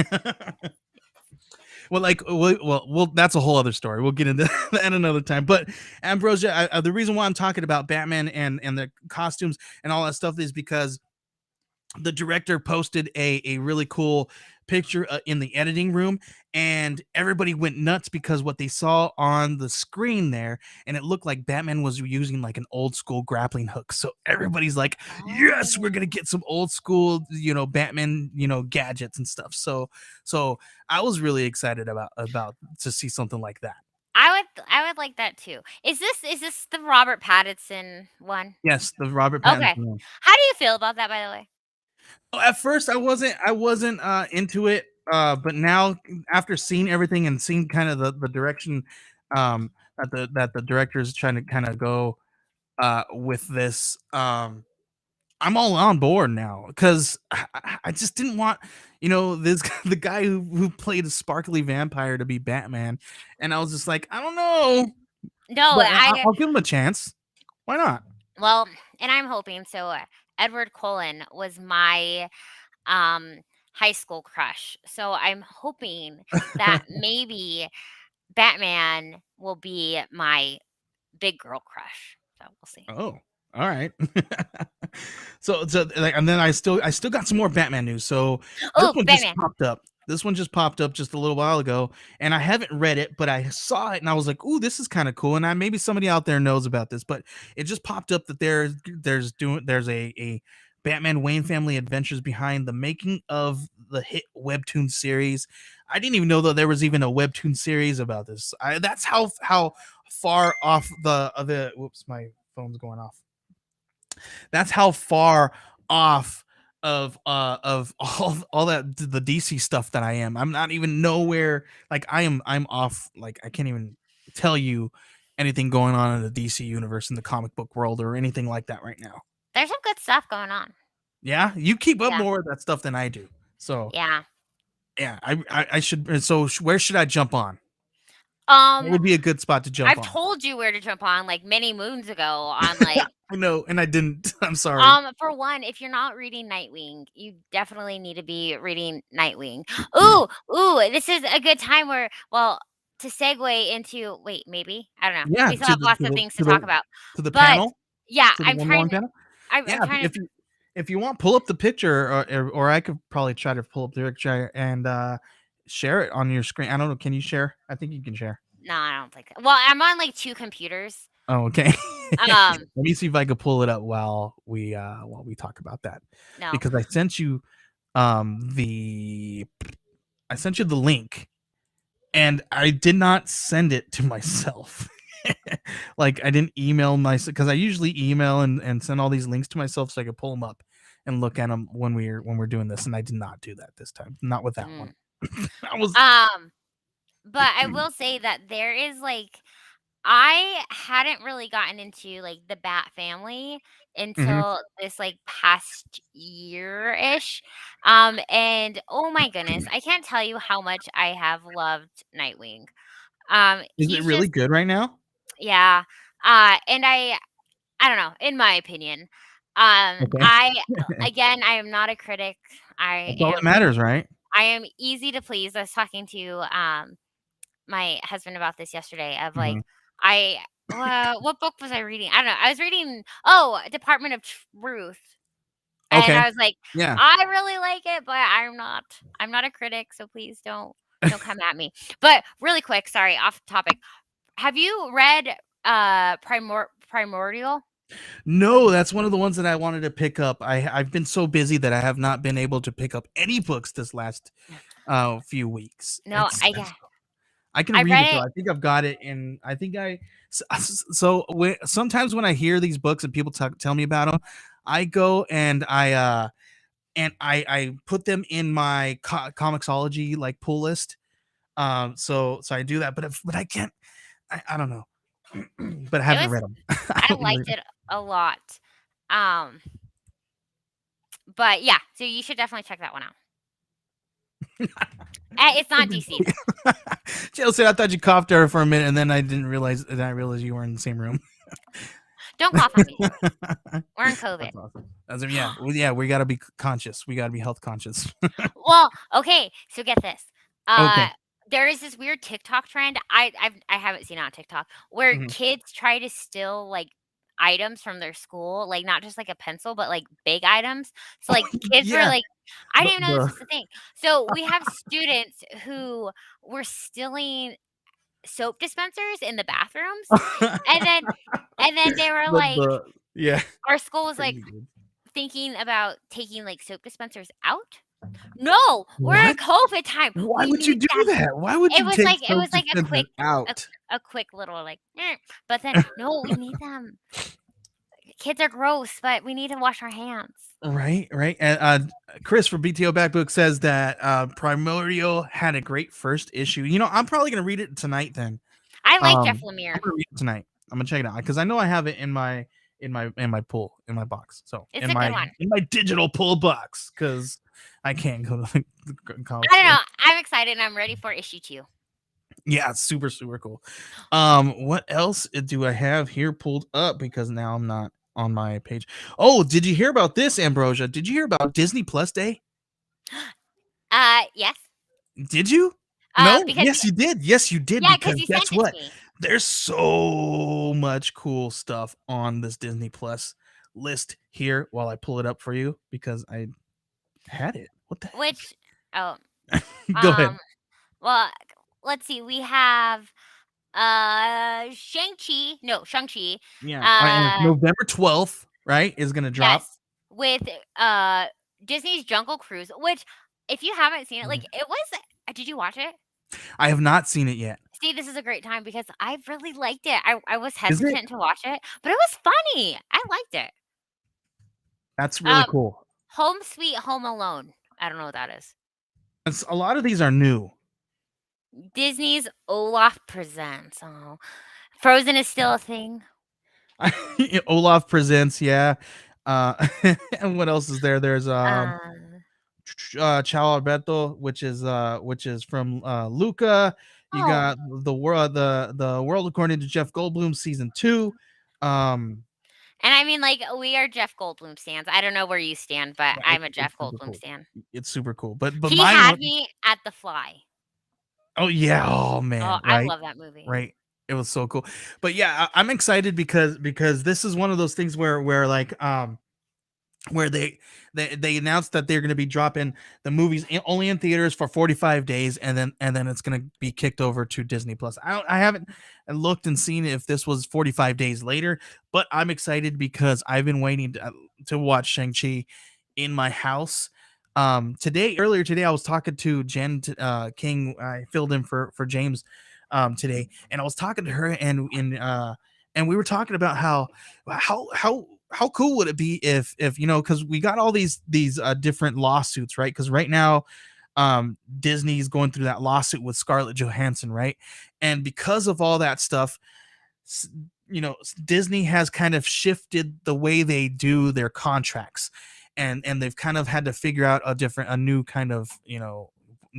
Well, like, well, that's a whole other story. We'll get into that another time. But Ambrosia, the reason why I'm talking about Batman and the costumes and all that stuff is because the director posted a really cool picture in the editing room, and everybody went nuts because what they saw on the screen there, and it looked like Batman was using like an old school grappling hook. So everybody's like, yes, we're Oh. gonna get some old school, Batman, gadgets and stuff. So I was really excited about to see something like that. I would like that too. Is this the Robert Pattinson one? Yes, the Robert Pattinson Okay. one. How do you feel about that, by the way? At first I wasn't into it, but now after seeing everything and seeing kind of the direction that the director is trying to kind of go with this, I'm all on board now because I just didn't want this the guy who played a sparkly vampire to be Batman, and I was just like, I don't know, No, but I'll give him a chance. Why not? well, and I'm hoping so. Edward Cullen was my um high school crush. So I'm hoping that maybe Batman will be my big girl crush. So we'll see. Oh, all right. So like, and then I still got some more Batman news. So this Oh, one just Batman. popped up. This one just popped up just a little while ago, and I haven't read it, but I saw it and I was like, "Ooh, this is kind of cool." And maybe somebody out there knows about this, but it just popped up that there's a Batman Wayne Family Adventures behind the making of the hit webtoon series. I didn't even know that there was even a webtoon series about this. That's how far off the whoops, my phone's going off. That's how far off of all that the DC stuff that I am. I'm not even nowhere, like I'm off, like I can't even tell you anything going on in the DC universe in the comic book world or anything like that right now. There's some good stuff going on. Yeah, you keep up Yeah. more with that stuff than I do. So Yeah. yeah, I should. So where should I jump on? What Um, would be a good spot to jump I've on? told you where to jump on like many moons ago on like I know, and I didn't. I'm sorry. for one, if you're not reading Nightwing, you definitely need to be reading Nightwing. Ooh, ooh, this is a good time where, well, to segue into, wait, maybe I don't know. Yeah, We still have lots of things to to talk the about, to the but panel, yeah, to the one panel. I'm Yeah, trying to. if you want, pull up the picture, or I could probably try to pull up the picture and share it on your screen. I don't know. Can you share? I think you can share. No, I don't think. Well, I'm on like two computers. Oh, okay. Let Um, me see if I could pull it up while we talk about that, no, because the I sent you the link, and I did not send it to myself. Like I didn't email myself, because I usually email and send all these links to myself so I could pull them up and look at them when we're doing this, and I did not do that this time. Not with that one. mm. I was um, but I will say that there is like I hadn't really gotten into like the Bat family Mhm. until this like past year-ish. And oh my goodness, I can't tell you how much I have loved Nightwing. Is it He's really just good right now? yeah. And I don't know, in my opinion. Okay. I again, I am not a critic. I That's all that am matters, right? I am easy to please. I was talking to my husband about this yesterday of like Mhm. I what book was I reading? I don't know. I was reading Department of Truth. And Okay. I was like, Yeah. "I really like it, but I'm not a critic, so please don't come at me." But really quick, sorry, off topic. Have you read, Primordial? No, that's one of the ones that I wanted to pick up. I've been so busy that I have not been able to pick up any books this last few weeks. No, I can I read it read though. it. I think I've got it, and I think sometimes when I hear these books and people tell me about them, I go and I put them in my comicsology like pull list. So I do that, but I can't. I don't know, but I It haven't was read them. I I haven't read liked it a lot. Um, but yeah, so you should definitely check that one out. It's not DC though. Chelsea, I thought you coughed there for a minute, and then I didn't realize. And I realized you were in the same room. Don't cough on me, Joey. That's We're in COVID. awesome. Yeah, we gotta be conscious. We gotta be health conscious. Well, okay, so get this. Uh, Okay. there is this weird TikTok trend. I haven't seen it on TikTok where Mhm. kids try to steal like items from their school, like not just like a pencil, but like big items. So like kids were Yeah. like, I The, didn't even know this was a thing. So we have students who were stealing soap dispensers in the bathrooms, and then they were like, the yeah. our school was like Crazy, dude. thinking about taking like soap dispensers out. No, we're in What? COVID time. Why We would you need do them. that? Why would you take It soap was like dispensers a out? a quick little like, but then no, we need them. Kids are gross, but we need to wash our hands. Right, right. And Chris from BTO Backbook says that Primordial had a great first issue. I'm probably gonna read it tonight. Then I like Jeff I'm Lemire. gonna read it tonight. I'm gonna check it out because I know I have it in my pool in my box. So It's in a good my one. in my digital pull box because I can't go to the comic I don't store. know. I'm excited and I'm ready for issue 2. Yeah, it's super super cool. What else do I have here pulled up because now I'm not on my page. Oh, did you hear about this, Ambrosia? Did you hear about Disney Plus Day? Yes. Did you? No? Because Yes, you did. Yes, you did. yeah, because Because you guess sent it to what? me. There's so much cool stuff on this Disney Plus list here while I pull it up for you because I had it. What the Which oh, heck? Go ahead. um, well, let's see. We have Shang-Chi. No, Shang-Chi. Yeah. And Uh November 12th, right, is going to drop. Yes, with, Disney's Jungle Cruise, which if you haven't seen it, like, Mhm. it was did you watch it? I have not seen it yet. See, this is a great time because I really liked it. I was Is it? hesitant to watch it, but it was funny. I liked it. That's really Um, cool. Home Sweet Home Alone. I don't know what that is. A lot of these are new. Disney's Olaf Presents. Oh, Frozen is still a thing. Olaf Presents, yeah. And what else is there? There's Um, Ciao Alberto, which is from Luca. You oh, got the world according to Jeff Goldblum season 2. Um, and I mean, like, we are Jeff Goldblum stans. I don't know where you stand, but yeah, I'm a it's Jeff super Goldblum cool. stan. It's super cool. But He mine had one, me at The Fly. oh yeah, oh Oh, man, I right, love that movie. right. It was so cool. But yeah, I'm excited because this is one of those things where like where they announced that they're going to be dropping the movies only in theaters for 45 days and then it's going to be kicked over to Disney Plus. I haven't looked and seen if this was 45 days later, but I'm excited because I've been waiting to watch Shang-Chi in my house. Earlier today I was talking to Jen King. I filled in for James today, and I was talking to her and we were talking about how cool would it be if because we got all these different lawsuits, right? Because right now Disney's going through that lawsuit with Scarlett Johansson, right? And because of all that stuff, s- Disney has kind of shifted the way they do their contracts, and they've kind of had to figure out a new kind of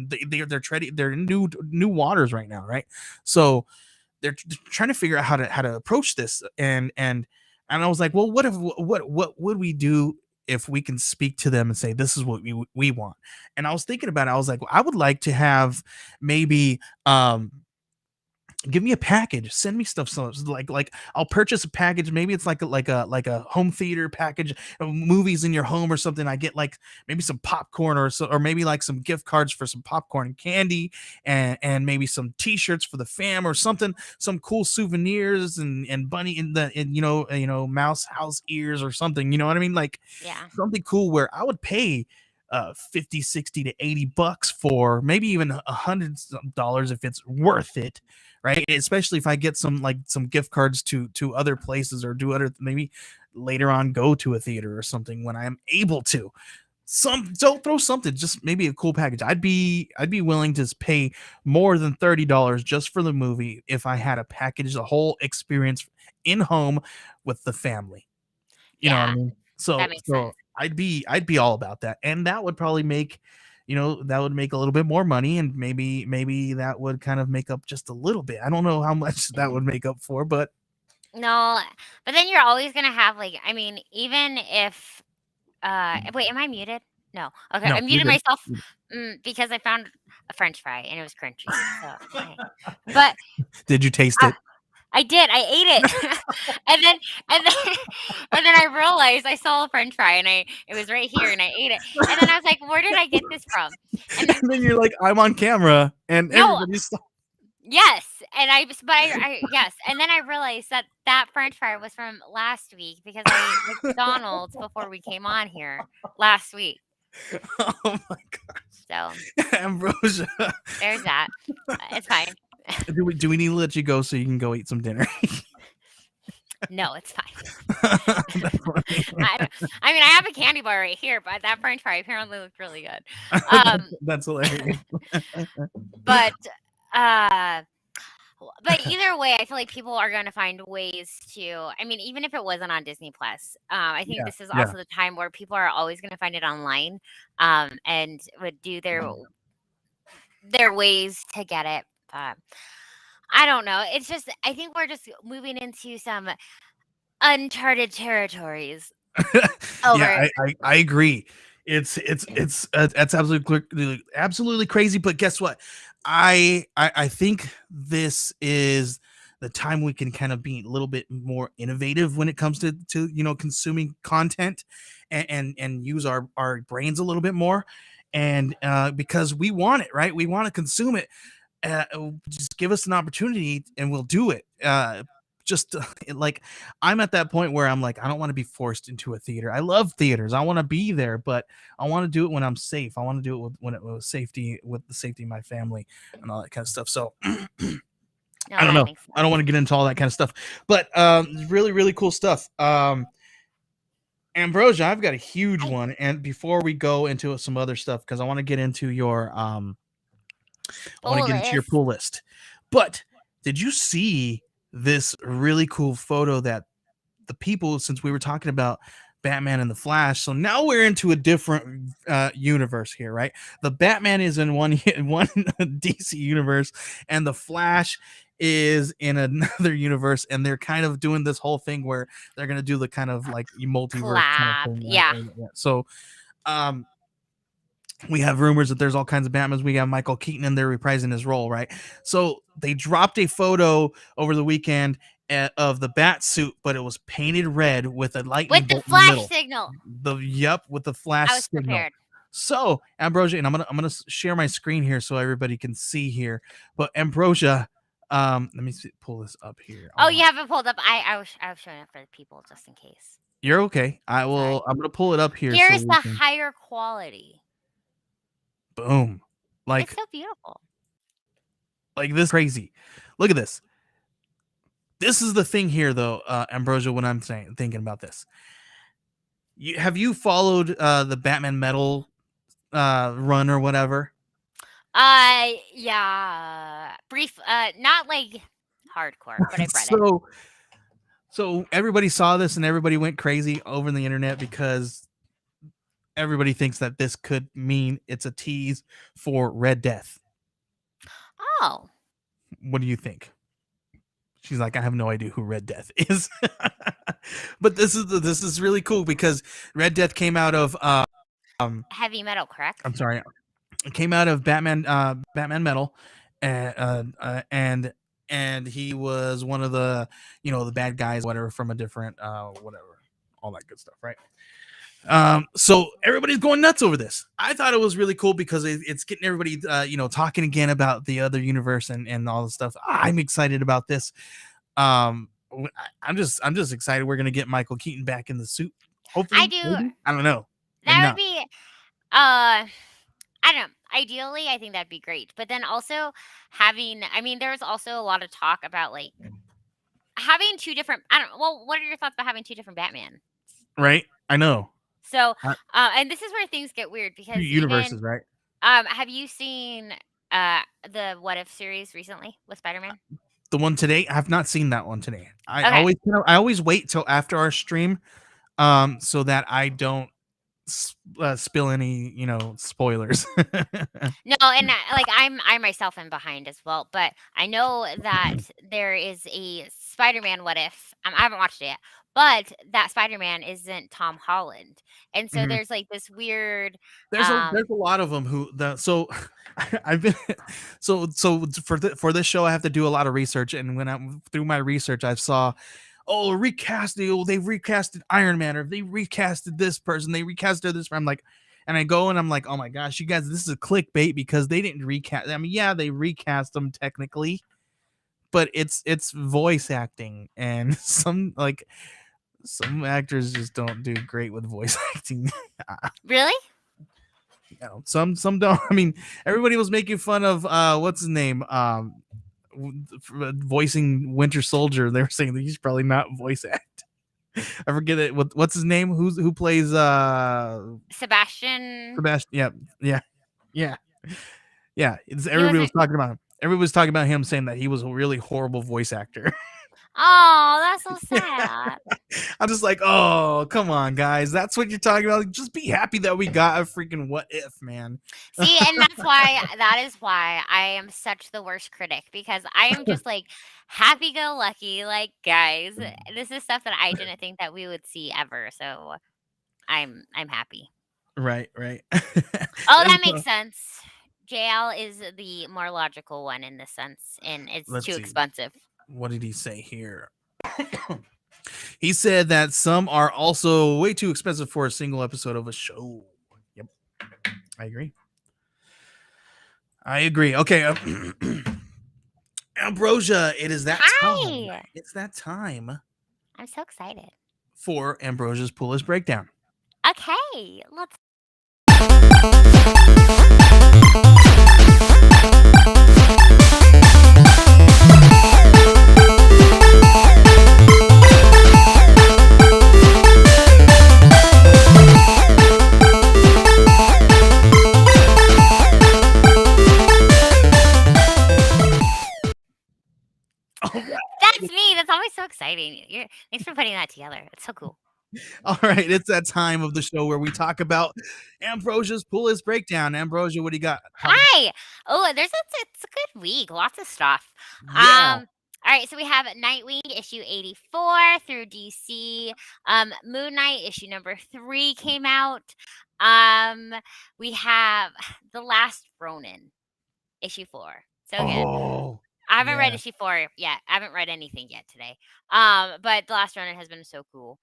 they're in new waters right now, right? So they're trying to figure out how to approach this, and I was like, well, what would we do if we can speak to them and say this is what we want? And I was thinking about it. I was like, well, I would like to have maybe give me a package, send me stuff, so like I'll purchase a package. Maybe it's like a home theater package of movies in your home or something. I get like maybe some popcorn or maybe like some gift cards for some popcorn and candy, and maybe some t-shirts for the fam or something, some cool souvenirs and bunny in the in mouse house ears or something, you know what I mean, like Yeah. something cool where I would pay 50, 60 to $80 for, maybe even $100 if it's worth it, right? Especially if I get some gift cards to other places, or do other, maybe later on go to a theater or something when I'm able to. Don't throw something, just maybe a cool package. I'd be willing to pay more than $30 just for the movie if I had a package, the whole experience in home with the family. You know what I Yeah. mean? That So makes so sense. I'd be all about that. And that would probably make, that would make a little bit more money, and maybe that would kind of make up just a little bit. I don't know how much that would make up for, but No, but then you're always gonna have, like, I mean, even if wait, am I muted? No. Okay, no, I you're muted good. myself, because I found a French fry and it was crunchy. So, but Did you taste uh, it? I did. I ate it, and then and then and then I realized I saw a French fry and it was right here and I ate it, and then I was like, where did I get this from? And then And then you're like, I'm on camera and no, everybody's yes, and but I yes, and then I realized that that French fry was from last week because I ate McDonald's before we came on here last week. oh my So god. Ambrosia. there's that. It's fine. Do we need to let you go so you can go eat some dinner? No, it's fine. That's funny. I mean, I have a candy bar right here, but that French fry apparently looked really good. Um, That's hilarious. but uh, but either way, I feel like people are going to find ways to. I mean, even if it wasn't on Disney Plus, I think Yeah, this is yeah. also the time where people are always going to find it online, and would do their ways to get it. I don't know. It's just I think we're just moving into some uncharted territories Yeah, over. I agree. It's that's absolutely crazy. But guess what? I think this is the time we can kind of be a little bit more innovative when it comes to consuming content, and use our brains a little bit more, and because we want it, right? We want to consume it. Just give us an opportunity and we'll do it. Just like, I'm at that point where I'm like, I don't want to be forced into a theater. I love theaters. I want to be there, but I want to do it when I'm safe. I want to do it when it was safety, with the safety of my family and all that kind of stuff. So No, I don't that know. makes I don't sense. want to get into all that kind of stuff, but really, really cool stuff. Ambrosia, I've got a huge I one. And before we go into some other stuff, because I want to get into your Bolus. pool list. But did you see this really cool photo that the people, since we were talking about Batman and the Flash, so now we're into a different universe here, right? The Batman is in one one DC universe, and the Flash is in another universe, and they're kind of doing this whole thing where they're gonna do the kind of like multiverse kind of Collab. thing, right? Yeah. Yeah. So um we have rumors that there's all kinds of Batmans. We got Michael Keaton in there reprising his role, right? So they dropped a photo over the weekend of the bat suit, but it was painted red with a lightning With the bolt in the flash middle. signal. With the flash I was signal. prepared. So Ambrosia, and I'm gonna share my screen here so everybody can see here. But Ambrosia, let me pull this up here. Oh, you have it pulled up. I was showing it for the people just in case. You're okay. Sorry. I'm gonna pull it up here so Here's we the can. higher quality. Boom. It's Like so beautiful. this crazy. Look at this. This is the thing here, though, Ambrosia. When I'm thinking about this, have you followed the Batman Metal run or whatever? Yeah. Brief. Not like hardcore, but I've read it. So everybody saw this and everybody went crazy over the internet because everybody thinks that this could mean it's a tease for Red Death. Oh. What do you think? She's like, I have no idea who Red Death is. But this is really cool because Red Death came out of Heavy metal, I'm correct? sorry, it came out of Batman Metal, and and he was one of the, the bad guys, whatever, from a different, whatever, all that good stuff, right? So everybody's going nuts over this. I thought it was really cool because it's getting everybody, talking again about the other universe and all the stuff. I'm excited about this. I'm just excited. We're gonna get Michael Keaton back in the suit. I Hopefully, do. maybe. I don't know. Maybe That would not. be, I don't know. Ideally, I think that'd be great. But then also I mean, there's also a lot of talk about like having two different. I don't. Well, what are your thoughts about having two different Batman? Right? I know. So, Uh, and this is where things get weird Two because even universes, right? have you seen the What If series recently with Spider-Man? The one today, I have not seen that one today. Okay. I always wait till after our stream, so that I don't spill any, spoilers. No, and like I myself am behind as well, but I know that there is a Spider-Man What If. I haven't watched it yet, but that Spider-Man isn't Tom Holland, and so Mhm. there's like this weird. There's a lot of them who I've been for this show I have to do a lot of research, and when I'm through my research I saw, oh, recasting, oh, they recasted Iron Man, or they recasted this person, they recasted this. I'm like, and I go and I'm like, oh my gosh, you guys, this is a clickbait because they didn't recast. I mean, yeah, they recast them technically, but it's voice acting, and some actors just don't do great with voice acting. Really? Some don't. I mean, everybody was making fun of what's his name, voicing Winter Soldier. They were saying that he's probably not voice act. I forget it. What's his name? Who plays Sebastian. Sebastian? Yeah, yeah, yeah, yeah. He Everybody was wasn't. talking about him. Everybody was talking about him, saying that he was a really horrible voice actor. Oh, that's so sad. I'm just like, oh, come on, guys. That's what you're talking about. Like, just be happy that we got a freaking What If, man. See, and that is why I am such the worst critic because I am just like happy go lucky. Like, guys, this is stuff that I didn't think that we would see ever. So I'm happy. Right, right. Oh, And that makes sense. JL is the more logical one in this sense, and it's let's too see. expensive. What did he say here? He said that some are also way too expensive for a single episode of a show. Yep, I agree. I agree. Okay, Ambrosia, it is that time. Hi. It's that time I'm so excited. for Ambrosia's Pool Breakdown. Okay, let's. That's me. That's always so exciting. Thanks for putting that together. It's so cool. All right, it's that time of the show where we talk about Ambrosia's Pool Breakdown. Ambrosia, what do you got? Hi. Oh, it's a good week. Lots of stuff. Yeah. All right, so we have Nightwing issue 84 through DC. Moon Knight issue number 3 came out. We have The Last Ronin issue 4. So good. Oh, I haven't read yeah. issue 4 yet. I haven't read anything yet today. But The Last Ronin has been so cool.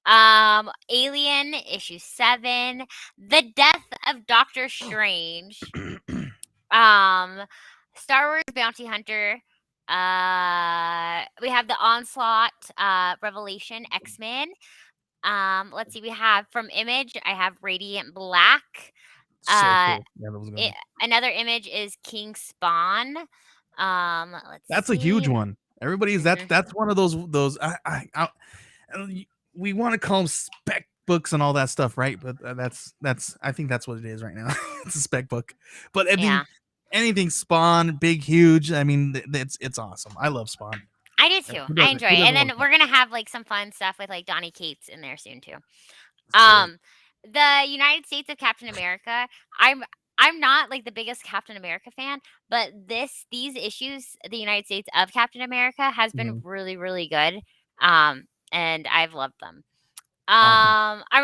Alien issue 7, The Death of Doctor Strange. Star Wars Bounty Hunter. We have the Onslaught, Revelation, X-Men. Let's see. We have from Image. I have Radiant Black. So Uh, cool. Yeah, that was good. Another image is King Spawn. Let's That's a see. huge one. Everybody's Mhm. that's one of those. We want to call them spec books and all that stuff, right? But that's I think that's what it is right now. It's a spec book. But I mean, Yeah, anything Spawn, big, huge. I mean, it's awesome. I love Spawn. I do too. Who I doesn't? enjoy Who it. doesn't And love then Spawn? we're gonna have like some fun stuff with like Donnie Cates in there soon too. Sure. The United States of Captain America. I'm not like the biggest Captain America fan, but these issues, the United States of Captain America, has been Mhm. really, really good. And I've loved them. Awesome. I'm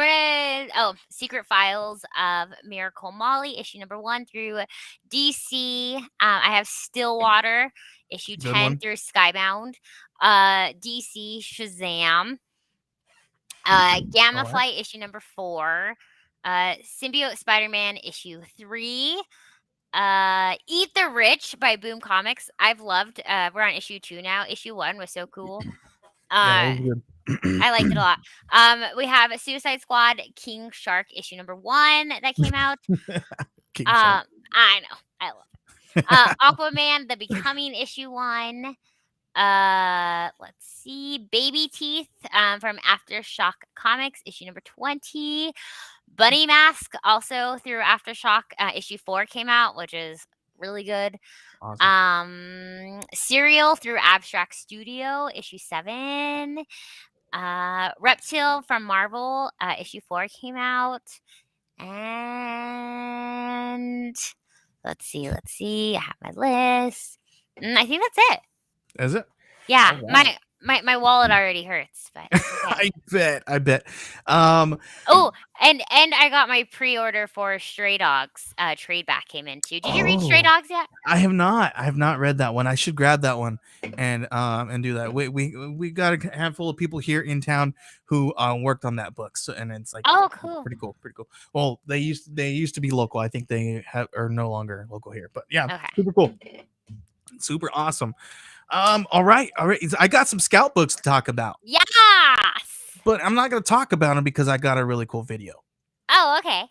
gonna Secret Files of Miracle Molly, issue number 1 through DC. I have Stillwater, issue Good 10 one. through Skybound. DC Shazam. All Gamma right. Flight, issue number 4. Symbiote Spider-Man, issue 3. Eat the Rich by Boom Comics. I've loved. We're on issue 2 now. Issue 1 was so cool. Yeah, that Uh, was good. I liked it a lot. We have Suicide Squad King Shark issue number 1 that came out. King Shark. I know. I love it. Aquaman The Becoming issue 1. Let's see. Baby Teeth from Aftershock Comics issue number 20. Bunny Mask also through Aftershock issue 4 came out, which is really good. Awesome. Serial through Abstract Studio issue 7. Reptile from Marvel issue 4 came out. And let's see. I have my list. I think that's it. Is it? Yeah, All right. my wallet already hurts, but it's okay. I bet. Um, Oh, and I got my pre-order for Stray Dogs. Trade back came in too. Did you read Stray oh, Dogs yet? I have not. I have not read that one. I should grab that one and do that. We got a handful of people here in town who worked on that book. So and it's like Oh, cool. pretty cool, pretty cool. Well, they used to be local. I think they are no longer local here. But yeah, Okay. super cool, super awesome. All right. I got some Scout books to talk about, Yes. but I'm not going to talk about them because I got a really cool video. Oh, okay.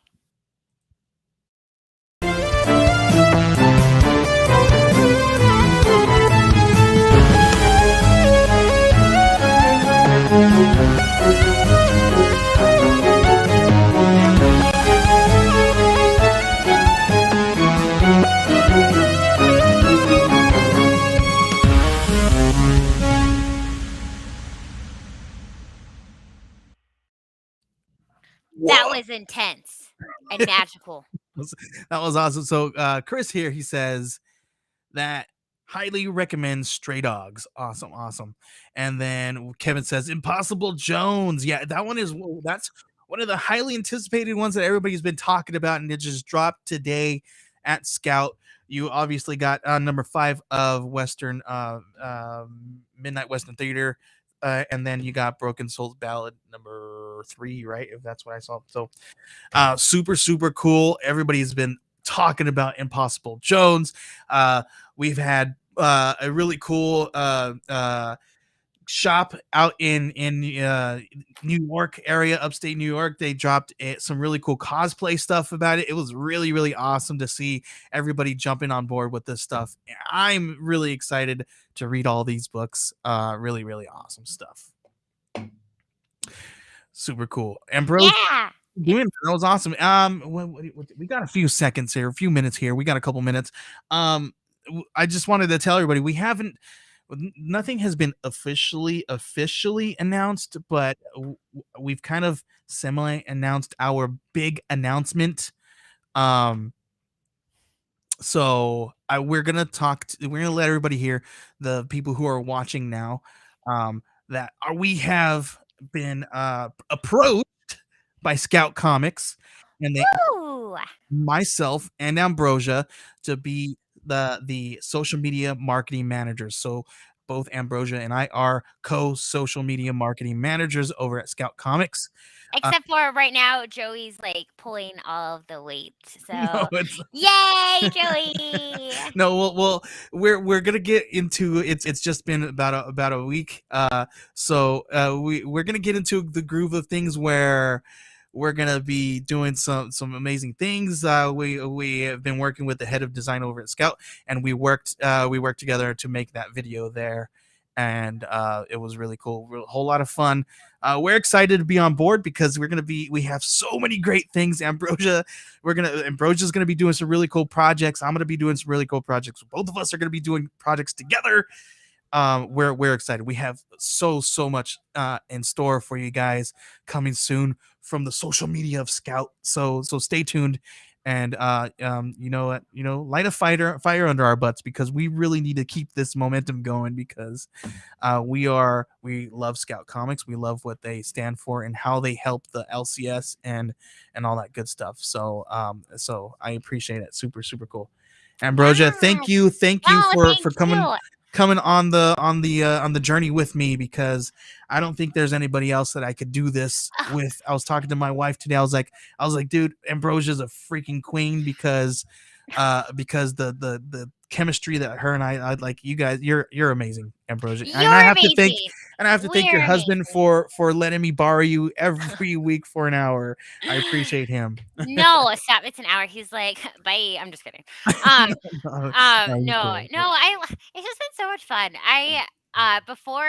That was intense and magical. That was awesome. So Chris here, he says that highly recommends Stray Dogs. Awesome. And then Kevin says Impossible Jones. Yeah, that's one of the highly anticipated ones that everybody's been talking about, and it just dropped today at Scout. You obviously got number 5 of Western Midnight Western Theater. And then you got Broken Souls Ballad number 3, right? If that's what I saw. So super cool. Everybody's been talking about Impossible Jones. We've had a really cool shop out in New York area, upstate New York. They dropped some really cool cosplay stuff about it. It was really awesome to see everybody jumping on board with this stuff. I'm really excited to read all these books. Really awesome stuff. Super cool. Ambrose, Yeah. that was awesome. We got a few seconds here, a few minutes here. We got a couple minutes. I just wanted to tell everybody nothing has been officially announced, but we've kind of semi announced our big announcement. So we're gonna let everybody hear, the people who are watching now, that we have been approached by Scout Comics, and they Ooh. myself and Ambrosia to be the social media marketing managers. So both Ambrosia and I are co-social media marketing managers over at Scout Comics. Except for right now, Joey's like pulling all of the weight. No, So, yay, Joey! well, we're gonna get into it. It's just been about a week. So we're gonna get into the groove of things where we're gonna be doing some amazing things. We have been working with the head of design over at Scout, and we worked together to make that video there, and it was really cool, a whole lot of fun. We're excited to be on board because we have so many great things. Ambrosia's gonna be doing some really cool projects. I'm gonna be doing some really cool projects. Both of us are gonna be doing projects together. We're excited. We have so much in store for you guys coming soon from the social media of Scout. So stay tuned and light a fire under our butts, because we really need to keep this momentum going, because we love Scout Comics. We love what they stand for and how they help the LCS and all that good stuff. So I appreciate it. Super super cool. Ambrosia, Yeah. thank you Oh, for thank coming you. on the journey with me, because I don't think there's anybody else that I could do this with. I was talking to my wife today. I was like, dude, Ambrosia's a freaking queen, because the chemistry that her and I like, you guys, you're amazing, Ambrosia. And I You're have to thank amazing. your We're husband amazing. for letting me borrow you every week for an hour. I appreciate him. No, stop. It's an hour. He's like, bye. I'm just kidding. Um, No, no, you're no, cool. no. It's just been so much fun. Before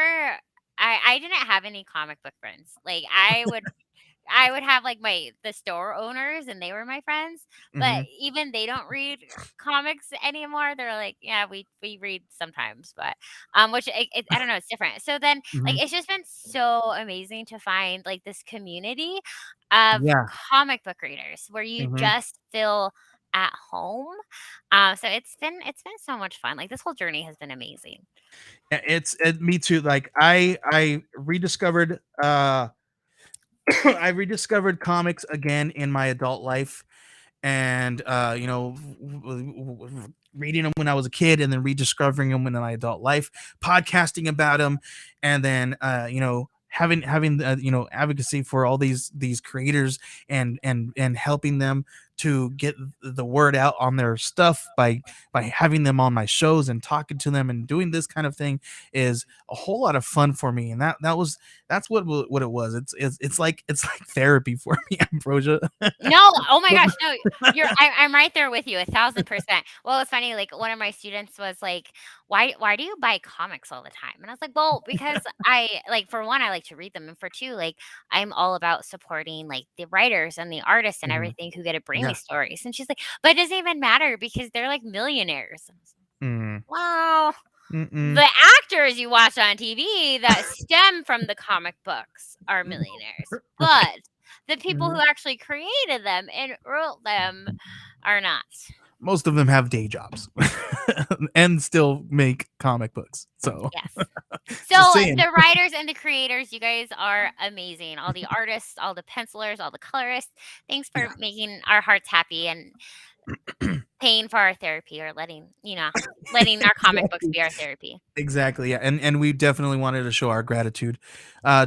I didn't have any comic book friends. Like I would have like the store owners and they were my friends, but Hmm. even they don't read comics anymore. They're like, yeah, we read sometimes, but which I don't know, it's different. So then Hmm. like it's just been so amazing to find like this community of Yeah. comic book readers where you Hmm. just feel at home. So it's been so much fun. Like this whole journey has been amazing. Me too. Like I rediscovered I rediscovered comics again in my adult life, and reading them when I was a kid, and then rediscovering them in my adult life, podcasting about them, and then having advocacy for all these creators, and helping them to get the word out on their stuff by having them on my shows and talking to them and doing this kind of thing is a whole lot of fun for me. And that's what it was. It's like therapy for me, Ambrosia. No, oh my gosh, no, I'm right there with you 1,000%. Well, it's funny, like, one of my students was like, "Why do you buy comics all the time?" And I was like, "Well, because for one, I like to read them, and for two, like, I'm all about supporting, like, the writers and the artists and Mhm. everything who get to bring Yeah. me stories." And she's like, "But it doesn't even matter because they're, like, millionaires." And I was Mm. like, "Well, Mm-mm. the actors you watch on TV that stem from the comic books are millionaires, Right. but the people who Mhm. actually created them and wrote them are not." Most of them have day jobs and still make comic books. So Yes. So just saying. the writers and the creators, you guys are amazing. All the artists, all the pencilers, all the colorists. Thanks for Yeah. making our hearts happy and paying for our therapy or letting our comic books Exactly. be our therapy. Exactly. Yeah. And we definitely wanted to show our gratitude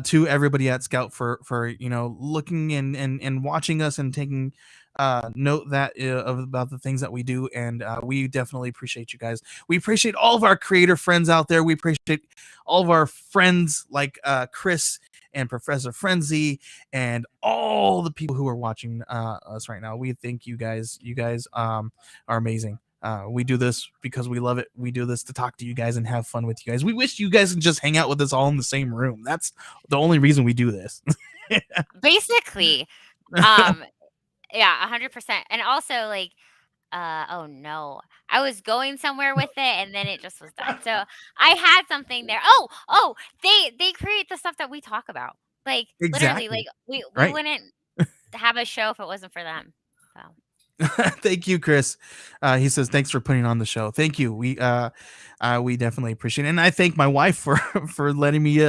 to everybody at Scout for looking and watching us and taking note that of about the things that we do. And we definitely appreciate you guys. We appreciate all of our creator friends out there. We appreciate all of our friends like Chris and Professor Frenzy and all the people who are watching us right now. We thank you guys. You guys are amazing. We do this because we love it. We do this to talk to you guys and have fun with you guys. We wish you guys could just hang out with us all in the same room. That's the only reason we do this. Basically. Um, yeah, 100%. And also like oh no. I was going somewhere with it and then it just was done. So I had something there. Oh, they create the stuff that we talk about. Like literally, Exactly. like we Right. wouldn't have a show if it wasn't for them. So Thank you, Chris. He says thanks for putting on the show. Thank you. We definitely appreciate it, and I thank my wife for for letting me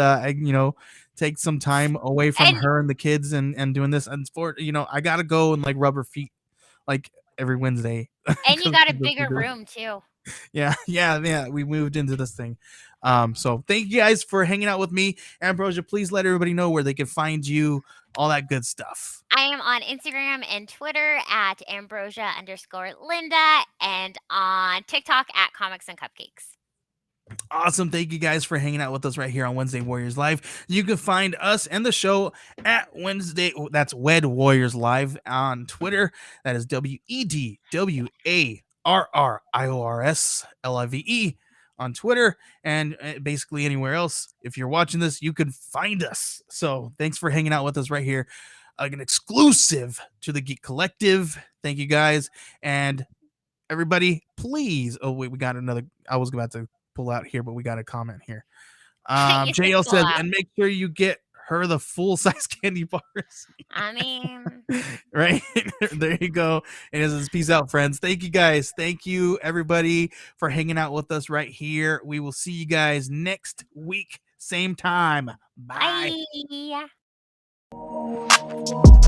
take some time away from and her and the kids and doing this. And for I gotta go and like rub her feet like every Wednesday and you because got a bigger room too. yeah. We moved into this thing. So thank you guys for hanging out with me, Ambrosia. Please let everybody know where they can find you, all that good stuff. I am on Instagram and Twitter at Ambrosia_Linda and on TikTok at Comics and Cupcakes. Awesome. Thank you guys for hanging out with us right here on Wednesday Warriors Live. You can find us and the show at Wednesday. That's Wed Warriors Live on Twitter. That is WEDWARRIORSLIVE on Twitter, and basically anywhere else. If you're watching this, you can find us. So thanks for hanging out with us right here. An exclusive to the Geek Collective. Thank you guys. And everybody, please. Oh, wait, we got another. I was about to pull out here, but we got a comment here. You can JL pull says, out. and make sure you get her the full size candy bars. I mean, Right. There you go. And it says, peace out, friends. Thank you guys. Thank you, everybody, for hanging out with us right here. We will see you guys next week, same time. Bye. bye.